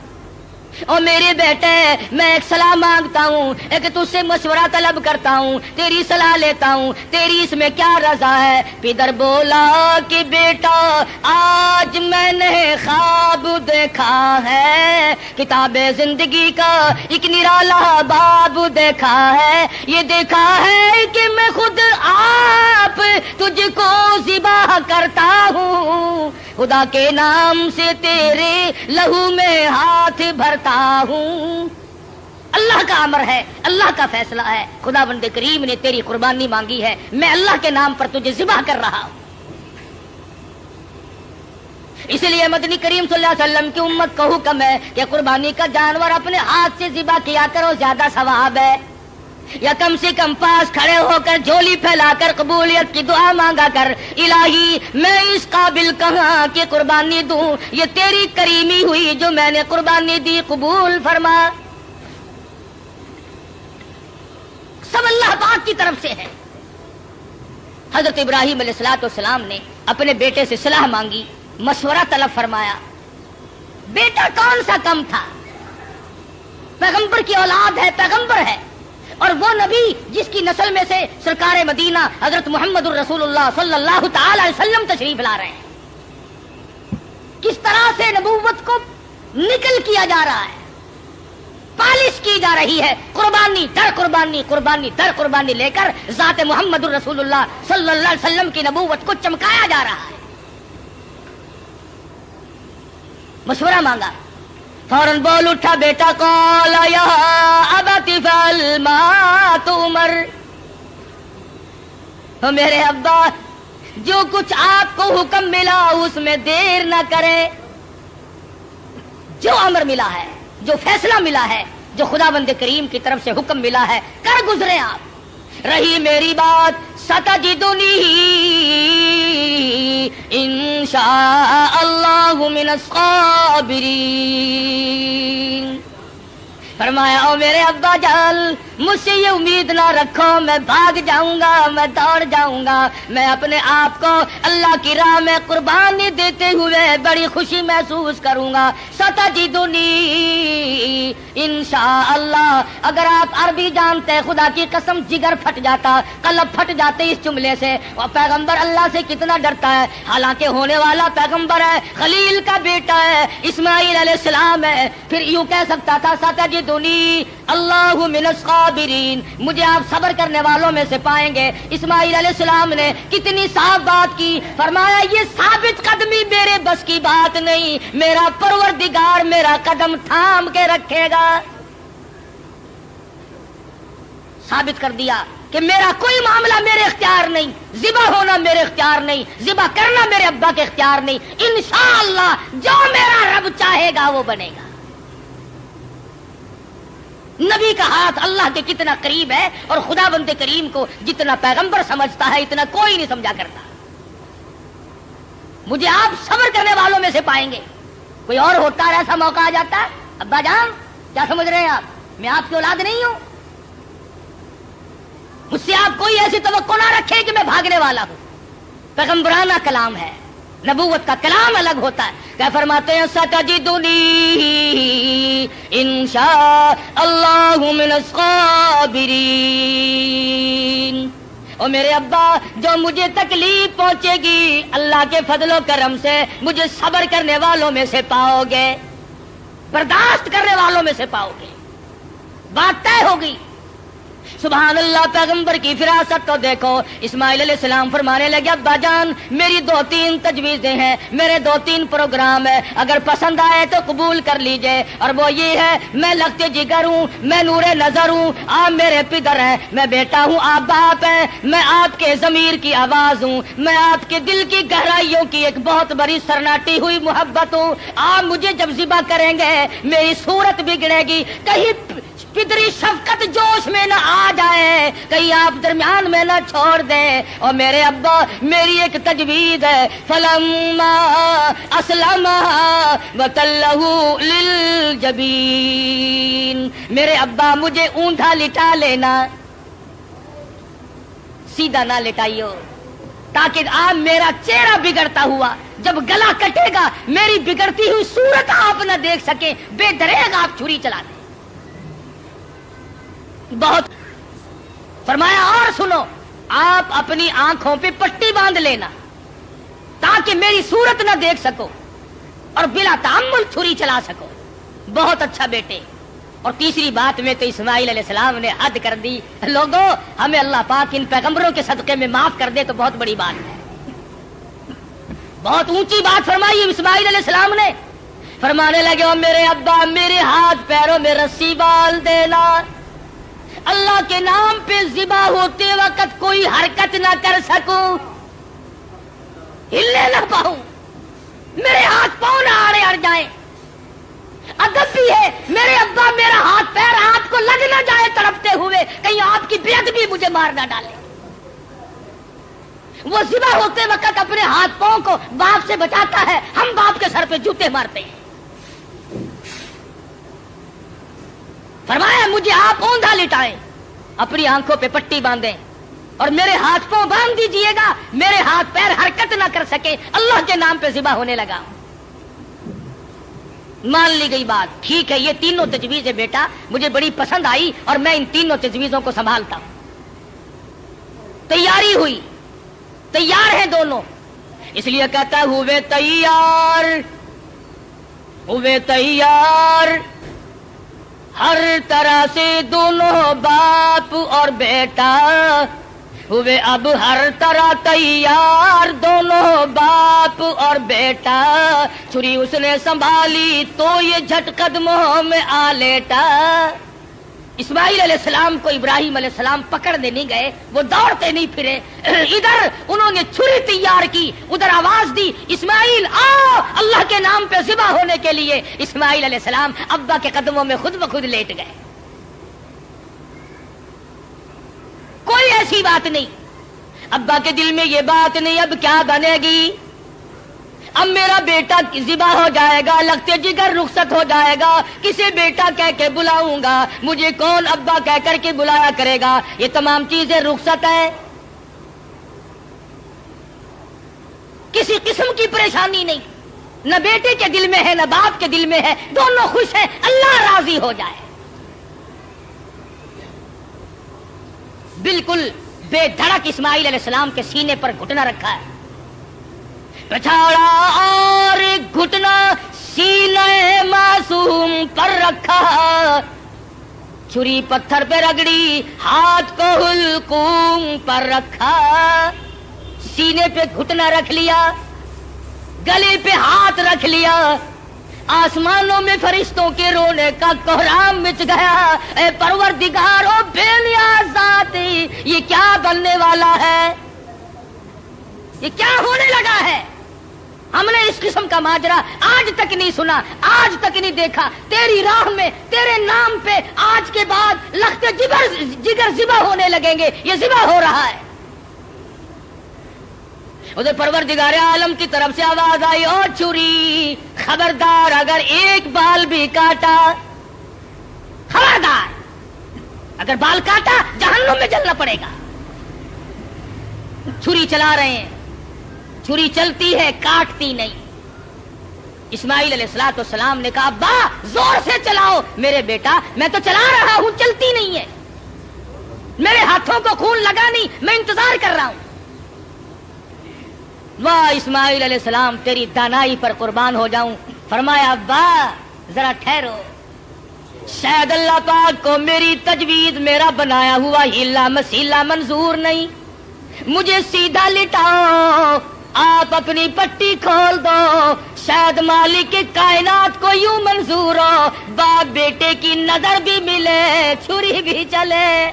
اور میرے بیٹے میں ایک صلاح مانگتا ہوں، ایک تجھ سے مشورہ طلب کرتا ہوں، تیری صلاح لیتا ہوں، تیری اس میں کیا رضا ہے؟ پدر بولا کہ بیٹا آج میں نے خواب دیکھا ہے، کتاب زندگی کا ایک نرالا باب دیکھا ہے، یہ دیکھا ہے کہ میں خود آپ تجھ کو ذبح کرتا ہوں، خدا کے نام سے تیرے لہو میں ہاتھ بھرتا ہوں۔ اللہ کا امر ہے، اللہ کا فیصلہ ہے، خداوند کریم نے تیری قربانی مانگی ہے، میں اللہ کے نام پر تجھے ذبح کر رہا ہوں۔ اس لیے مدنی کریم صلی اللہ علیہ وسلم کی امت کو حکم ہے کہ قربانی کا جانور اپنے ہاتھ سے ذبح کیا کرو، زیادہ ثواب ہے، یا کم سے کم پاس کھڑے ہو کر جھولی پھیلا کر قبولیت کی دعا مانگا کر، الہی میں اس قابل کہاں کہ قربانی دوں، یہ تیری کریمی ہوئی جو میں نے قربانی دی، قبول فرما۔ سب اللہ پاک کی طرف سے ہے۔ حضرت ابراہیم علیہ السلام نے اپنے بیٹے سے صلاح مانگی، مشورہ طلب فرمایا۔ بیٹا کون سا کم تھا، پیغمبر کی اولاد ہے، پیغمبر ہے، اور وہ نبی جس کی نسل میں سے سرکار مدینہ حضرت محمد الرسول اللہ صلی اللہ تعالی علیہ وسلم تشریف لا رہے ہیں۔ کس طرح سے نبوت کو نکل کیا جا رہا ہے، پالش کی جا رہی ہے، قربانی در قربانی، قربانی در قربانی لے کر ذات محمد الرسول اللہ صلی اللہ علیہ وسلم کی نبوت کو چمکایا جا رہا ہے۔ مشورہ مانگا، فوراً بول اٹھا بیٹا، قال یا ابت افعل ما تؤمر، میرے ابا جو کچھ آپ کو حکم ملا اس میں دیر نہ کرے، جو امر ملا ہے، جو فیصلہ ملا ہے، جو خداوند کریم کی طرف سے حکم ملا ہے کر گزرے آپ۔ رہی میری بات ستجدنی انشاء اللہ من الصابرین، فرمایا او میرے ابا جان مجھ سے یہ امید نہ رکھو میں بھاگ جاؤں گا، میں دوڑ جاؤں گا، میں اپنے آپ کو اللہ کی راہ میں قربانی دیتے ہوئے بڑی خوشی محسوس کروں گا۔ ستجدنی انشاءاللہ، اگر آپ عربی جانتے خدا کی قسم جگر پھٹ جاتا، قلب پھٹ جاتے اس جملے سے۔ اور پیغمبر اللہ سے کتنا ڈرتا ہے، حالانکہ ہونے والا پیغمبر ہے، خلیل کا بیٹا ہے، اسماعیل علیہ السلام ہے، پھر یوں کہہ سکتا تھا ستجدنی اللہ من الصابرین، مجھے آپ صبر کرنے والوں میں سے پائیں گے۔ اسماعیل علیہ السلام نے کتنی صاف بات کی، فرمایا یہ ثابت قدمی میرے بس کی بات نہیں، میرا پروردگار میرا قدم تھام کے رکھے گا۔ ثابت کر دیا کہ میرا کوئی معاملہ میرے اختیار نہیں، ذبح ہونا میرے اختیار نہیں، ذبح کرنا میرے ابا کے اختیار نہیں، انشاءاللہ جو میرا رب چاہے گا وہ بنے گا۔ نبی کا ہاتھ اللہ کے کتنا قریب ہے، اور خدا بند کریم کو جتنا پیغمبر سمجھتا ہے اتنا کوئی نہیں سمجھا کرتا۔ مجھے آپ صبر کرنے والوں میں سے پائیں گے۔ کوئی اور ہوتا ہے ایسا موقع آ جاتا ہے، ابا جان کیا سمجھ رہے ہیں آپ، میں آپ کی اولاد نہیں ہوں، مجھ سے آپ کوئی ایسی توقع نہ رکھے کہ میں بھاگنے والا ہوں۔ پیغمبرانہ کلام ہے، نبوت کا کلام الگ ہوتا ہے۔ کیا فرماتے ہیں ستجدنی انشاء اللہ من الصابرین، اور میرے ابا جو مجھے تکلیف پہنچے گی اللہ کے فضل و کرم سے مجھے صبر کرنے والوں میں سے پاؤ گے، برداشت کرنے والوں میں سے پاؤ گے، بات طے ہوگی۔ سبحان اللہ، پیغمبر کی فراست تو دیکھو۔ اسماعیل علیہ السلام فرمانے لگے ابا جان میری 2-3 تجویزیں ہیں، میرے 2-3 پروگرام ہیں، اگر پسند آئے تو قبول کر لیجئے، اور وہ یہ ہے میں لخت جگر ہوں، میں نور نظر ہوں، آپ میرے پدر ہیں، میں بیٹا ہوں، آپ باپ ہیں، میں آپ کے ضمیر کی آواز ہوں، میں آپ کے دل کی گہرائیوں کی ایک بہت بڑی سرناٹی ہوئی محبت ہوں، آپ مجھے جب ذبح کریں گے میری صورت بگڑے گی، کہیں پدری شفقت جوش میں نہ آ جائے، کہیں آپ درمیان میں نہ چھوڑ دیں۔ اور میرے ابا میری ایک تجویز ہے، فلما اسلم وتلہ للجبین، میرے ابا مجھے اونٹا لٹا لینا، سیدھا نہ لٹائیو، تاکہ آپ میرا چہرہ بگڑتا ہوا جب گلا کٹے گا میری بگڑتی ہوئی صورت آپ نہ دیکھ سکیں، بے دریغ آپ چھری چلا دیں۔ بہت فرمایا اور سنو، آپ اپنی آنکھوں پہ پٹی باندھ لینا تاکہ میری صورت نہ دیکھ سکو اور بلا تعمل چھری چلا سکو۔ بہت اچھا بیٹے۔ اور تیسری بات میں تو اسماعیل علیہ السلام نے حد کر دی، لوگوں ہمیں اللہ پاک ان پیغمبروں کے صدقے میں معاف کر دے تو بہت بڑی بات ہے، بہت اونچی بات فرمائی اسماعیل علیہ السلام نے۔ فرمانے لگے او میرے ابا میرے ہاتھ پیروں میں رسی ڈال دینا، اللہ کے نام پہ ذبح ہوتے وقت کوئی حرکت نہ کر سکوں، ہلنے نہ پاؤں، میرے ہاتھ پاؤں نہ آڑے اڑ جائیں۔ ادب بھی ہے، میرے ابا میرا ہاتھ پیر آپ کو لگ نہ جائے تڑپتے ہوئے، کہیں آپ کی بےادبی مجھے مار نہ ڈالے۔ وہ ذبح ہوتے وقت اپنے ہاتھ پاؤں کو باپ سے بچاتا ہے، ہم باپ کے سر پہ جوتے مارتے ہیں۔ فرمایا مجھے آپ اوندا لٹائیں، اپنی آنکھوں پہ پٹی باندھیں اور میرے ہاتھ پاؤں باندھ دیجئے گا، میرے ہاتھ پیر حرکت نہ کر سکے، اللہ کے نام پہ ذبح ہونے لگا۔ مان لی گئی بات، ٹھیک ہے یہ تینوں تجویزیں بیٹا مجھے بڑی پسند آئی اور میں ان تینوں تجویزوں کو سنبھالتا ہوں۔ تیاری ہوئی، تیار ہیں دونوں، اس لیے کہتا ہوئے تیار، ہوئے تیار ہر طرح سے دونوں باپ اور بیٹا، ہوئے اب ہر طرح تیار دونوں باپ اور بیٹا، چھری اس نے سنبھالی تو یہ جھٹ قدموں میں آ لیٹا۔ اسماعیل علیہ السلام کو ابراہیم علیہ السلام پکڑنے نہیں گئے، وہ دوڑتے نہیں پھرے، ادھر انہوں نے چھری تیار کی، ادھر آواز دی اسماعیل آؤ اللہ کے نام پہ ذبح ہونے کے لیے۔ اسماعیل علیہ السلام ابا کے قدموں میں خود بخود لیٹ گئے۔ کوئی ایسی بات نہیں، ابا کے دل میں یہ بات نہیں اب کیا بنے گی، اب میرا بیٹا ذبح ہو جائے گا، لگتے جگر رخصت ہو جائے گا، کسے بیٹا کہہ کے بلاؤں گا، مجھے کون ابا کہہ کر کے بلایا کرے گا، یہ تمام چیزیں رخصت ہے، کسی قسم کی پریشانی نہیں، نہ بیٹے کے دل میں ہے نہ باپ کے دل میں ہے، دونوں خوش ہیں، اللہ راضی ہو جائے۔ بالکل بے دھڑک اسماعیل علیہ السلام کے سینے پر گھٹنا رکھا ہے، پچھاڑا اور گھٹنا سینے معصوم پر رکھا، چھری پتھر پہ رگڑی ہاتھ کو حلقوم پر رکھا، سینے پہ گھٹنا رکھ لیا، گلے پہ ہاتھ رکھ لیا، آسمانوں میں فرشتوں کے رونے کا کوہرام مچ گیا، اے پروردگار او بے نیاز ذاتی یہ کیا بننے والا ہے، یہ کیا ہونے لگا ہے، ہم نے اس قسم کا ماجرا آج تک نہیں سنا، آج تک نہیں دیکھا، تیری راہ میں تیرے نام پہ آج کے بعد لخت جگر ذبح ہونے لگیں گے، یہ ذبح ہو رہا ہے۔ ادھر پروردگار عالم کی طرف سے آواز آئی او چھری خبردار اگر ایک بال بھی کاٹا، خبردار اگر بال کاٹا جہنم میں جلنا پڑے گا۔ چھری چلا رہے ہیں، چھری چلتی ہے کاٹتی نہیں۔ اسماعیل علیہ السلام نے کہا ابا زور سے چلاؤ، میرے بیٹا میں تو چلا رہا ہوں چلتی نہیں ہے۔ میرے ہاتھوں کو خون لگا نہیں، میں انتظار کر رہا ہوں۔ واہ اسماعیل علیہ السلام تیری دانائی پر قربان ہو جاؤں۔ فرمایا ابا ذرا ٹھہرو، شاید اللہ پاک کو میری تجویز، میرا بنایا ہوا ہیلا مسیلا منظور نہیں، مجھے سیدھا لٹاؤ، آپ اپنی پٹی کھول دو، شاید مالک کائنات کو یوں منظور ہو، باپ بیٹے کی نظر بھی ملے، چھری بھی چلے،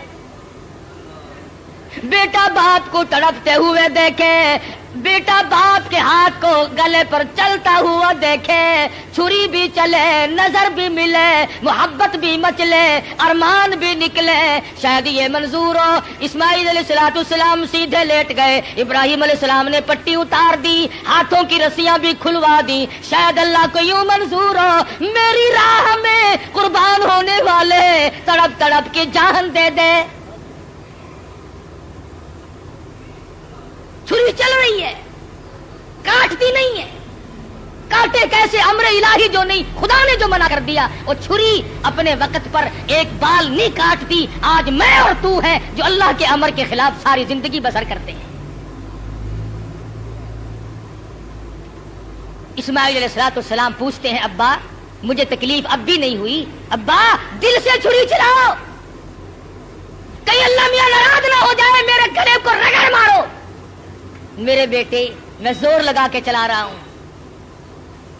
بیٹا باپ کو تڑپتے ہوئے دیکھے، بیٹا باپ کے ہاتھ کو گلے پر چلتا ہوا دیکھے، چھری بھی چلے، نظر بھی ملے، محبت بھی مچلے، ارمان بھی نکلے، شاید یہ منظور ہو۔ اسماعیل علیہ السلام سیدھے لیٹ گئے، ابراہیم علیہ السلام نے پٹی اتار دی، ہاتھوں کی رسیاں بھی کھلوا دی، شاید اللہ کو یوں منظور ہو میری راہ میں قربان ہونے والے تڑپ تڑپ کے جان دے دے۔ چھری چل رہی ہے، کاٹتی نہیں ہے، کاٹے کیسے؟ امر الہی جو نہیں، خدا نے جو منع کر دیا، وہ چھری اپنے وقت پر ایک بال نہیں کاٹتی۔ آج میں اور تو ہیں جو اللہ کے امر کے خلاف ساری زندگی بسر کرتے ہیں۔ اسماعیل علیہ السلام پوچھتے ہیں ابا مجھے تکلیف اب بھی نہیں ہوئی؟ ابا دل سے چھری چلاؤ، کہیں اللہ میاں ناراض نہ ہو جائے، میرے گلے کو رگڑ مارو۔ میرے بیٹے میں زور لگا کے چلا رہا ہوں۔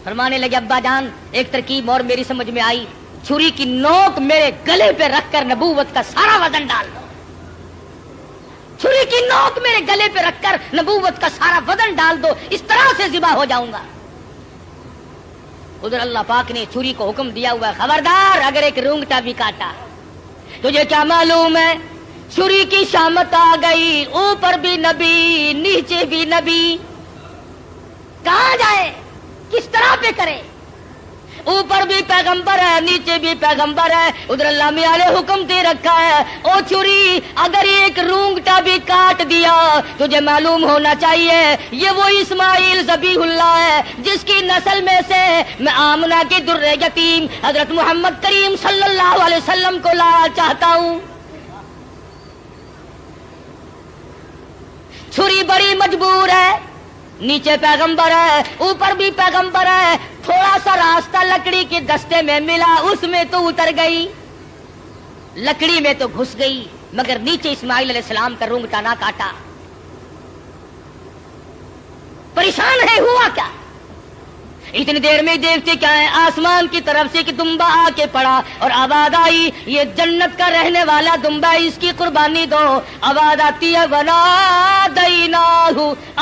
فرمانے لگے ابا جان ایک ترکیب اور میری سمجھ میں آئی، چھری کی نوک میرے گلے پہ رکھ کر نبوت کا سارا وزن ڈال دو، چھری کی نوک میرے گلے پہ رکھ کر نبوت کا سارا وزن ڈال دو، اس طرح سے ذبح ہو جاؤں گا۔ ادھر اللہ پاک نے چھری کو حکم دیا ہوا ہے خبردار اگر ایک رونگٹا بھی کاٹا، تجھے کیا معلوم ہے چھری کی شامت آ گئی، اوپر بھی نبی نیچے بھی نبی، کہاں جائے کس طرح پہ کرے؟ اوپر بھی پیغمبر ہے نیچے بھی پیغمبر ہے، ادھر اللہ میاں نے حکم دے رکھا ہے او چھری اگر ایک رونگٹا بھی کاٹ دیا تجھے معلوم ہونا چاہیے یہ وہ اسماعیل ذبیح اللہ ہے جس کی نسل میں سے میں آمنہ کی در یتیم حضرت محمد کریم صلی اللہ علیہ وسلم کو لانا چاہتا ہوں۔ چھری بڑی مجبور ہے، نیچے پیغمبر ہے اوپر بھی پیغمبر ہے، تھوڑا سا راستہ لکڑی کے دستے میں ملا اس میں تو اتر گئی، لکڑی میں تو گھس گئی، مگر نیچے اسماعیل علیہ السلام کا رونگٹا نہ کاٹا۔ پریشان ہے، ہوا کیا؟ اتنی دیر میں دیکھتے کیا ہے، آسمان کی طرف سے کہ دمبا آ کے پڑا اور آواز آئی یہ جنت کا رہنے والا دمبا ہے، اس کی قربانی دو۔ آواز آتی ہے وَنَادَيْنَاهُ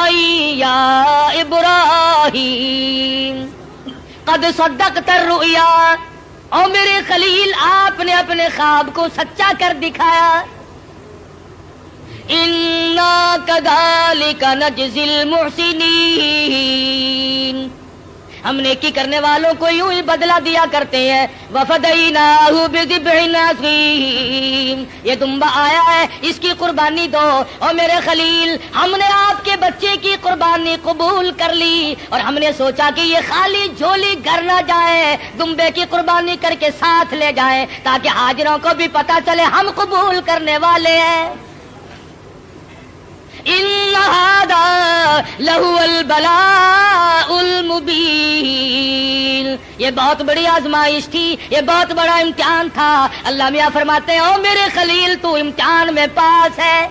أَيْ يَا إِبْرَاهِيمُ قَدْ صَدَّقْتَ الرُّؤْيَا، اور میرے خلیل آپ نے اپنے خواب کو سچا کر دکھایا۔ إِنَّا كَذَلِكَ نَجْزِي الْمُحْسِنِينَ، ہم نیکی کرنے والوں کو یوں ہی بدلہ دیا کرتے ہیں۔ وَفَدَيْنَاهُ بِذِبْحٍ عَظِيمٍ، یہ دمبا آیا ہے اس کی قربانی دو، اور میرے خلیل ہم نے آپ کے بچے کی قربانی قبول کر لی، اور ہم نے سوچا کہ یہ خالی جھولی گھر نہ جائے، دمبے کی قربانی کر کے ساتھ لے جائیں تاکہ حاضروں کو بھی پتا چلے ہم قبول کرنے والے ہیں۔ إِنَّ هَذَا لَهُوَ الْبَلَاءُ الْمُبِينُ، یہ بہت بڑی آزمائش تھی، یہ بہت بڑا امتحان تھا۔ اللہ میاں فرماتے ہیں او میرے خلیل تو امتحان میں پاس ہے۔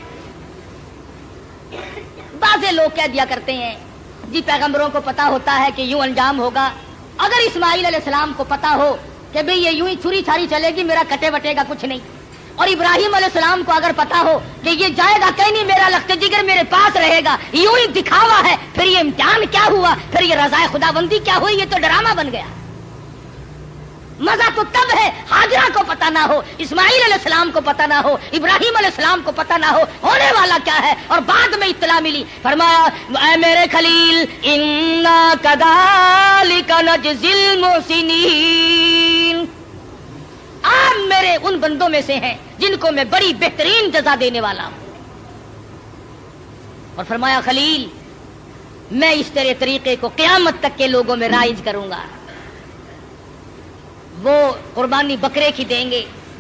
بعض لوگ کہہ دیا کرتے ہیں جی پیغمبروں کو پتا ہوتا ہے کہ یوں انجام ہوگا، اگر اسماعیل علیہ السلام کو پتا ہو کہ بھئی یہ یوں ہی چھری چھاری چلے گی، میرا کٹے وٹے گا کچھ نہیں، اور ابراہیم علیہ السلام کو اگر پتا ہو کہ یہ جائے گا کہیں نہیں، میرا لخت جگر میرے پاس رہے گا، یوں ہی دکھاوا ہے، پھر یہ امتحان کیا ہوا، پھر یہ رضائے خدا بندی کیا ہوئی، یہ تو ڈرامہ بن گیا۔ مزہ تو تب ہے ہاجرہ کو پتا نہ ہو، اسماعیل علیہ السلام کو پتا نہ ہو، ابراہیم علیہ السلام کو پتا نہ ہو ہونے والا کیا ہے، اور بعد میں اطلاع ملی۔ فرمایا اے میرے خلیل انا کذالک نجزی المحسنین، آپ میرے ان بندوں میں سے ہیں جن کو میں بڑی بہترین جزا دینے والا ہوں۔ اور فرمایا خلیل میں اس تیرے طریقے کو قیامت تک کے لوگوں میں رائج کروں گا، وہ قربانی بکرے کی دیں گے،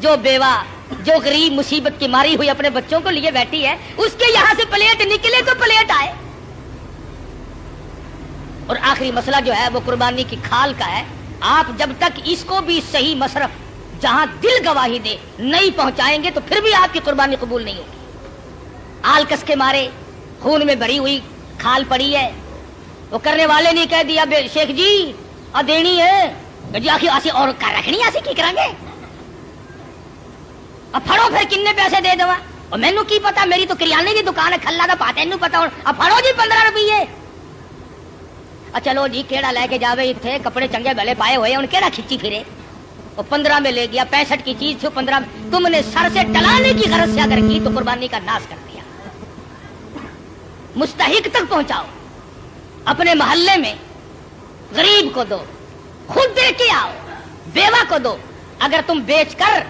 جو بیوہ جو غریب مصیبت کی ماری ہوئی اپنے بچوں کو لیے بیٹھی ہے، اس کے یہاں سے پلیٹ نکلے تو پلیٹ آئے۔ اور آخری مسئلہ جو ہے وہ قربانی کی کھال کا ہے۔ آپ جب تک اس کو بھی صحیح مصرف جہاں دل گواہی دے نہیں پہنچائیں گے تو پھر بھی آپ کی قربانی قبول نہیں ہوگی۔ آلکس کے مارے خون میں بھری ہوئی کھال پڑی ہے، وہ کرنے والے نے کہہ دیا بے شیخ جی دینی ہے جی، آخر آسی اور کر رکھنی آسی کی کریں گے، اب پھڑو پھر کنے پیسے دے دوا، اور مینو کی پتا، میری تو کریانے کی دکان ہے، کھلا دا پاتے نو پتا، اب پھڑو جی 15 روپیے، چلو جی کیڑا لے کے جاوے، اتنے کپڑے چنگے بھلے پائے ہوئے ان کیڑا کھچی پھرے، وہ 15 میں لے گیا، 65 کی چیز تھی 15 میں، تم نے سر سے ٹلانے کی غرض سے اگر کی تو قربانی کا ناس کر دیا۔ مستحق تک پہنچاؤ، اپنے محلے میں غریب کو دو، خود دے کے آؤ، بیوہ کو دو۔ اگر تم بیچ کر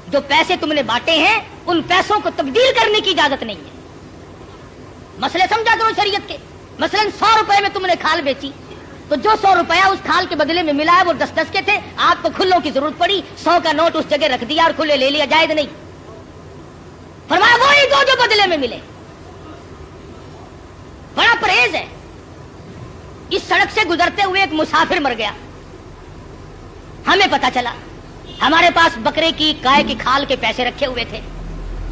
جو پیسے تم نے بانٹے ہیں ان پیسوں کو تبدیل کرنے کی اجازت نہیں ہے۔ مسئلے سمجھا کرو شریعت کے۔ مثلا 100 روپے میں تم نے کھال بیچی تو جو 100 روپیہ اس کھال کے بدلے میں ملا ہے وہ 10 کے تھے، آپ کو کھلوں کی ضرورت پڑی، 100 کا نوٹ اس جگہ رکھ دیا اور کھلے لے لیا، جائز نہیں۔ فرمایا وہی دو جو بدلے میں ملے۔ بڑا پرہیز ہے۔ اس سڑک سے گزرتے ہوئے ایک مسافر مر گیا، ہمیں پتا چلا، ہمارے پاس بکرے کی گائے کی کھال کے پیسے رکھے ہوئے تھے،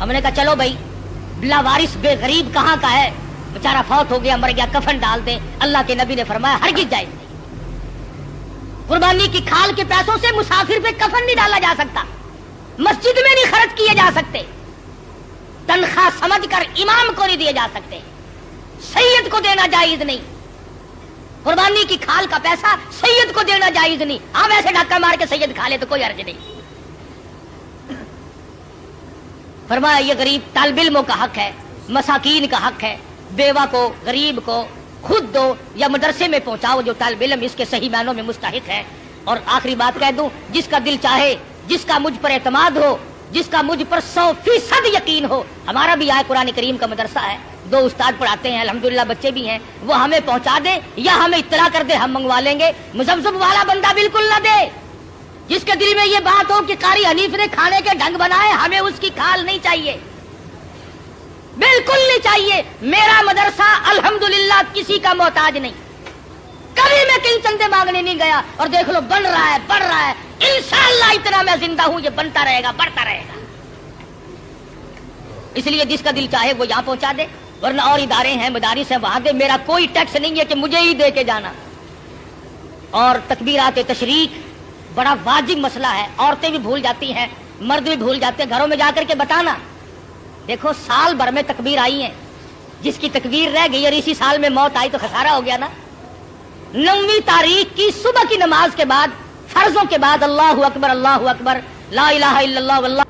ہم نے کہا چلو بھائی لاوارث بے غریب کہاں کا ہے، بیچارہ فوت ہو گیا مر گیا، کفن ڈال دیں۔ اللہ کے نبی نے فرمایا ہرگز جائز نہیں۔ قربانی کی کھال کے پیسوں سے مسافر پہ کفن نہیں ڈالا جا سکتا، مسجد میں نہیں خرچ کیے جا سکتے، تنخواہ سمجھ کر امام کو نہیں دیے جا سکتے، سید کو دینا جائز نہیں۔ قربانی کی کھال کا پیسہ سید کو دینا جائز نہیں، ہاں ویسے ڈھکا مار کے سید کھا لے تو کوئی حرج نہیں۔ فرمایا یہ غریب طالب علموں کا حق ہے، مساکین کا حق ہے، بیوہ کو غریب کو خود دو یا مدرسے میں پہنچاؤ جو طالب علم اس کے صحیح معنوں میں مستحق ہے۔ اور آخری بات کہہ دوں، جس کا دل چاہے، جس کا مجھ پر اعتماد ہو، جس کا مجھ پر 100% یقین ہو، ہمارا بھی آئے قرآن کریم کا مدرسہ ہے، 2 استاد پڑھاتے ہیں، الحمدللہ بچے بھی ہیں، وہ ہمیں پہنچا دے یا ہمیں اطلاع کر دے، ہم منگوا لیں گے۔ مزبزب والا بندہ بالکل نہ دے، جس کے دل میں یہ بات ہو کہ قاری حنیف نے کھانے کے ڈھنگ بنائے، ہمیں اس کی کھال نہیں چاہیے، بالکل نہیں چاہیے۔ میرا مدرسہ الحمدللہ کسی کا محتاج نہیں، کبھی میں کہیں چندے مانگنے نہیں گیا، اور دیکھ لو بن رہا ہے، بڑھ رہا ہے، انشاءاللہ اتنا میں زندہ ہوں یہ بنتا رہے گا، بڑھتا رہے گا۔ اس لیے جس کا دل چاہے وہ یہاں پہنچا دے، ورنہ اور ادارے ہیں، مدارس ہیں، وہاں دے، میرا کوئی ٹیکس نہیں ہے کہ مجھے ہی دے کے جانا۔ اور تکبیرات تشریق بڑا واجب مسئلہ ہے، عورتیں بھی بھول جاتی ہیں، مرد بھی بھول جاتے ہیں، گھروں میں جا کر کے بتانا۔ دیکھو سال بھر میں تکبیر آئی ہیں، جس کی تکبیر رہ گئی اور اسی سال میں موت آئی تو خسارہ ہو گیا نا۔ 9ویں تاریخ کی صبح کی نماز کے بعد، فرضوں کے بعد اللہ اکبر لا الہ الا اللہ واللہ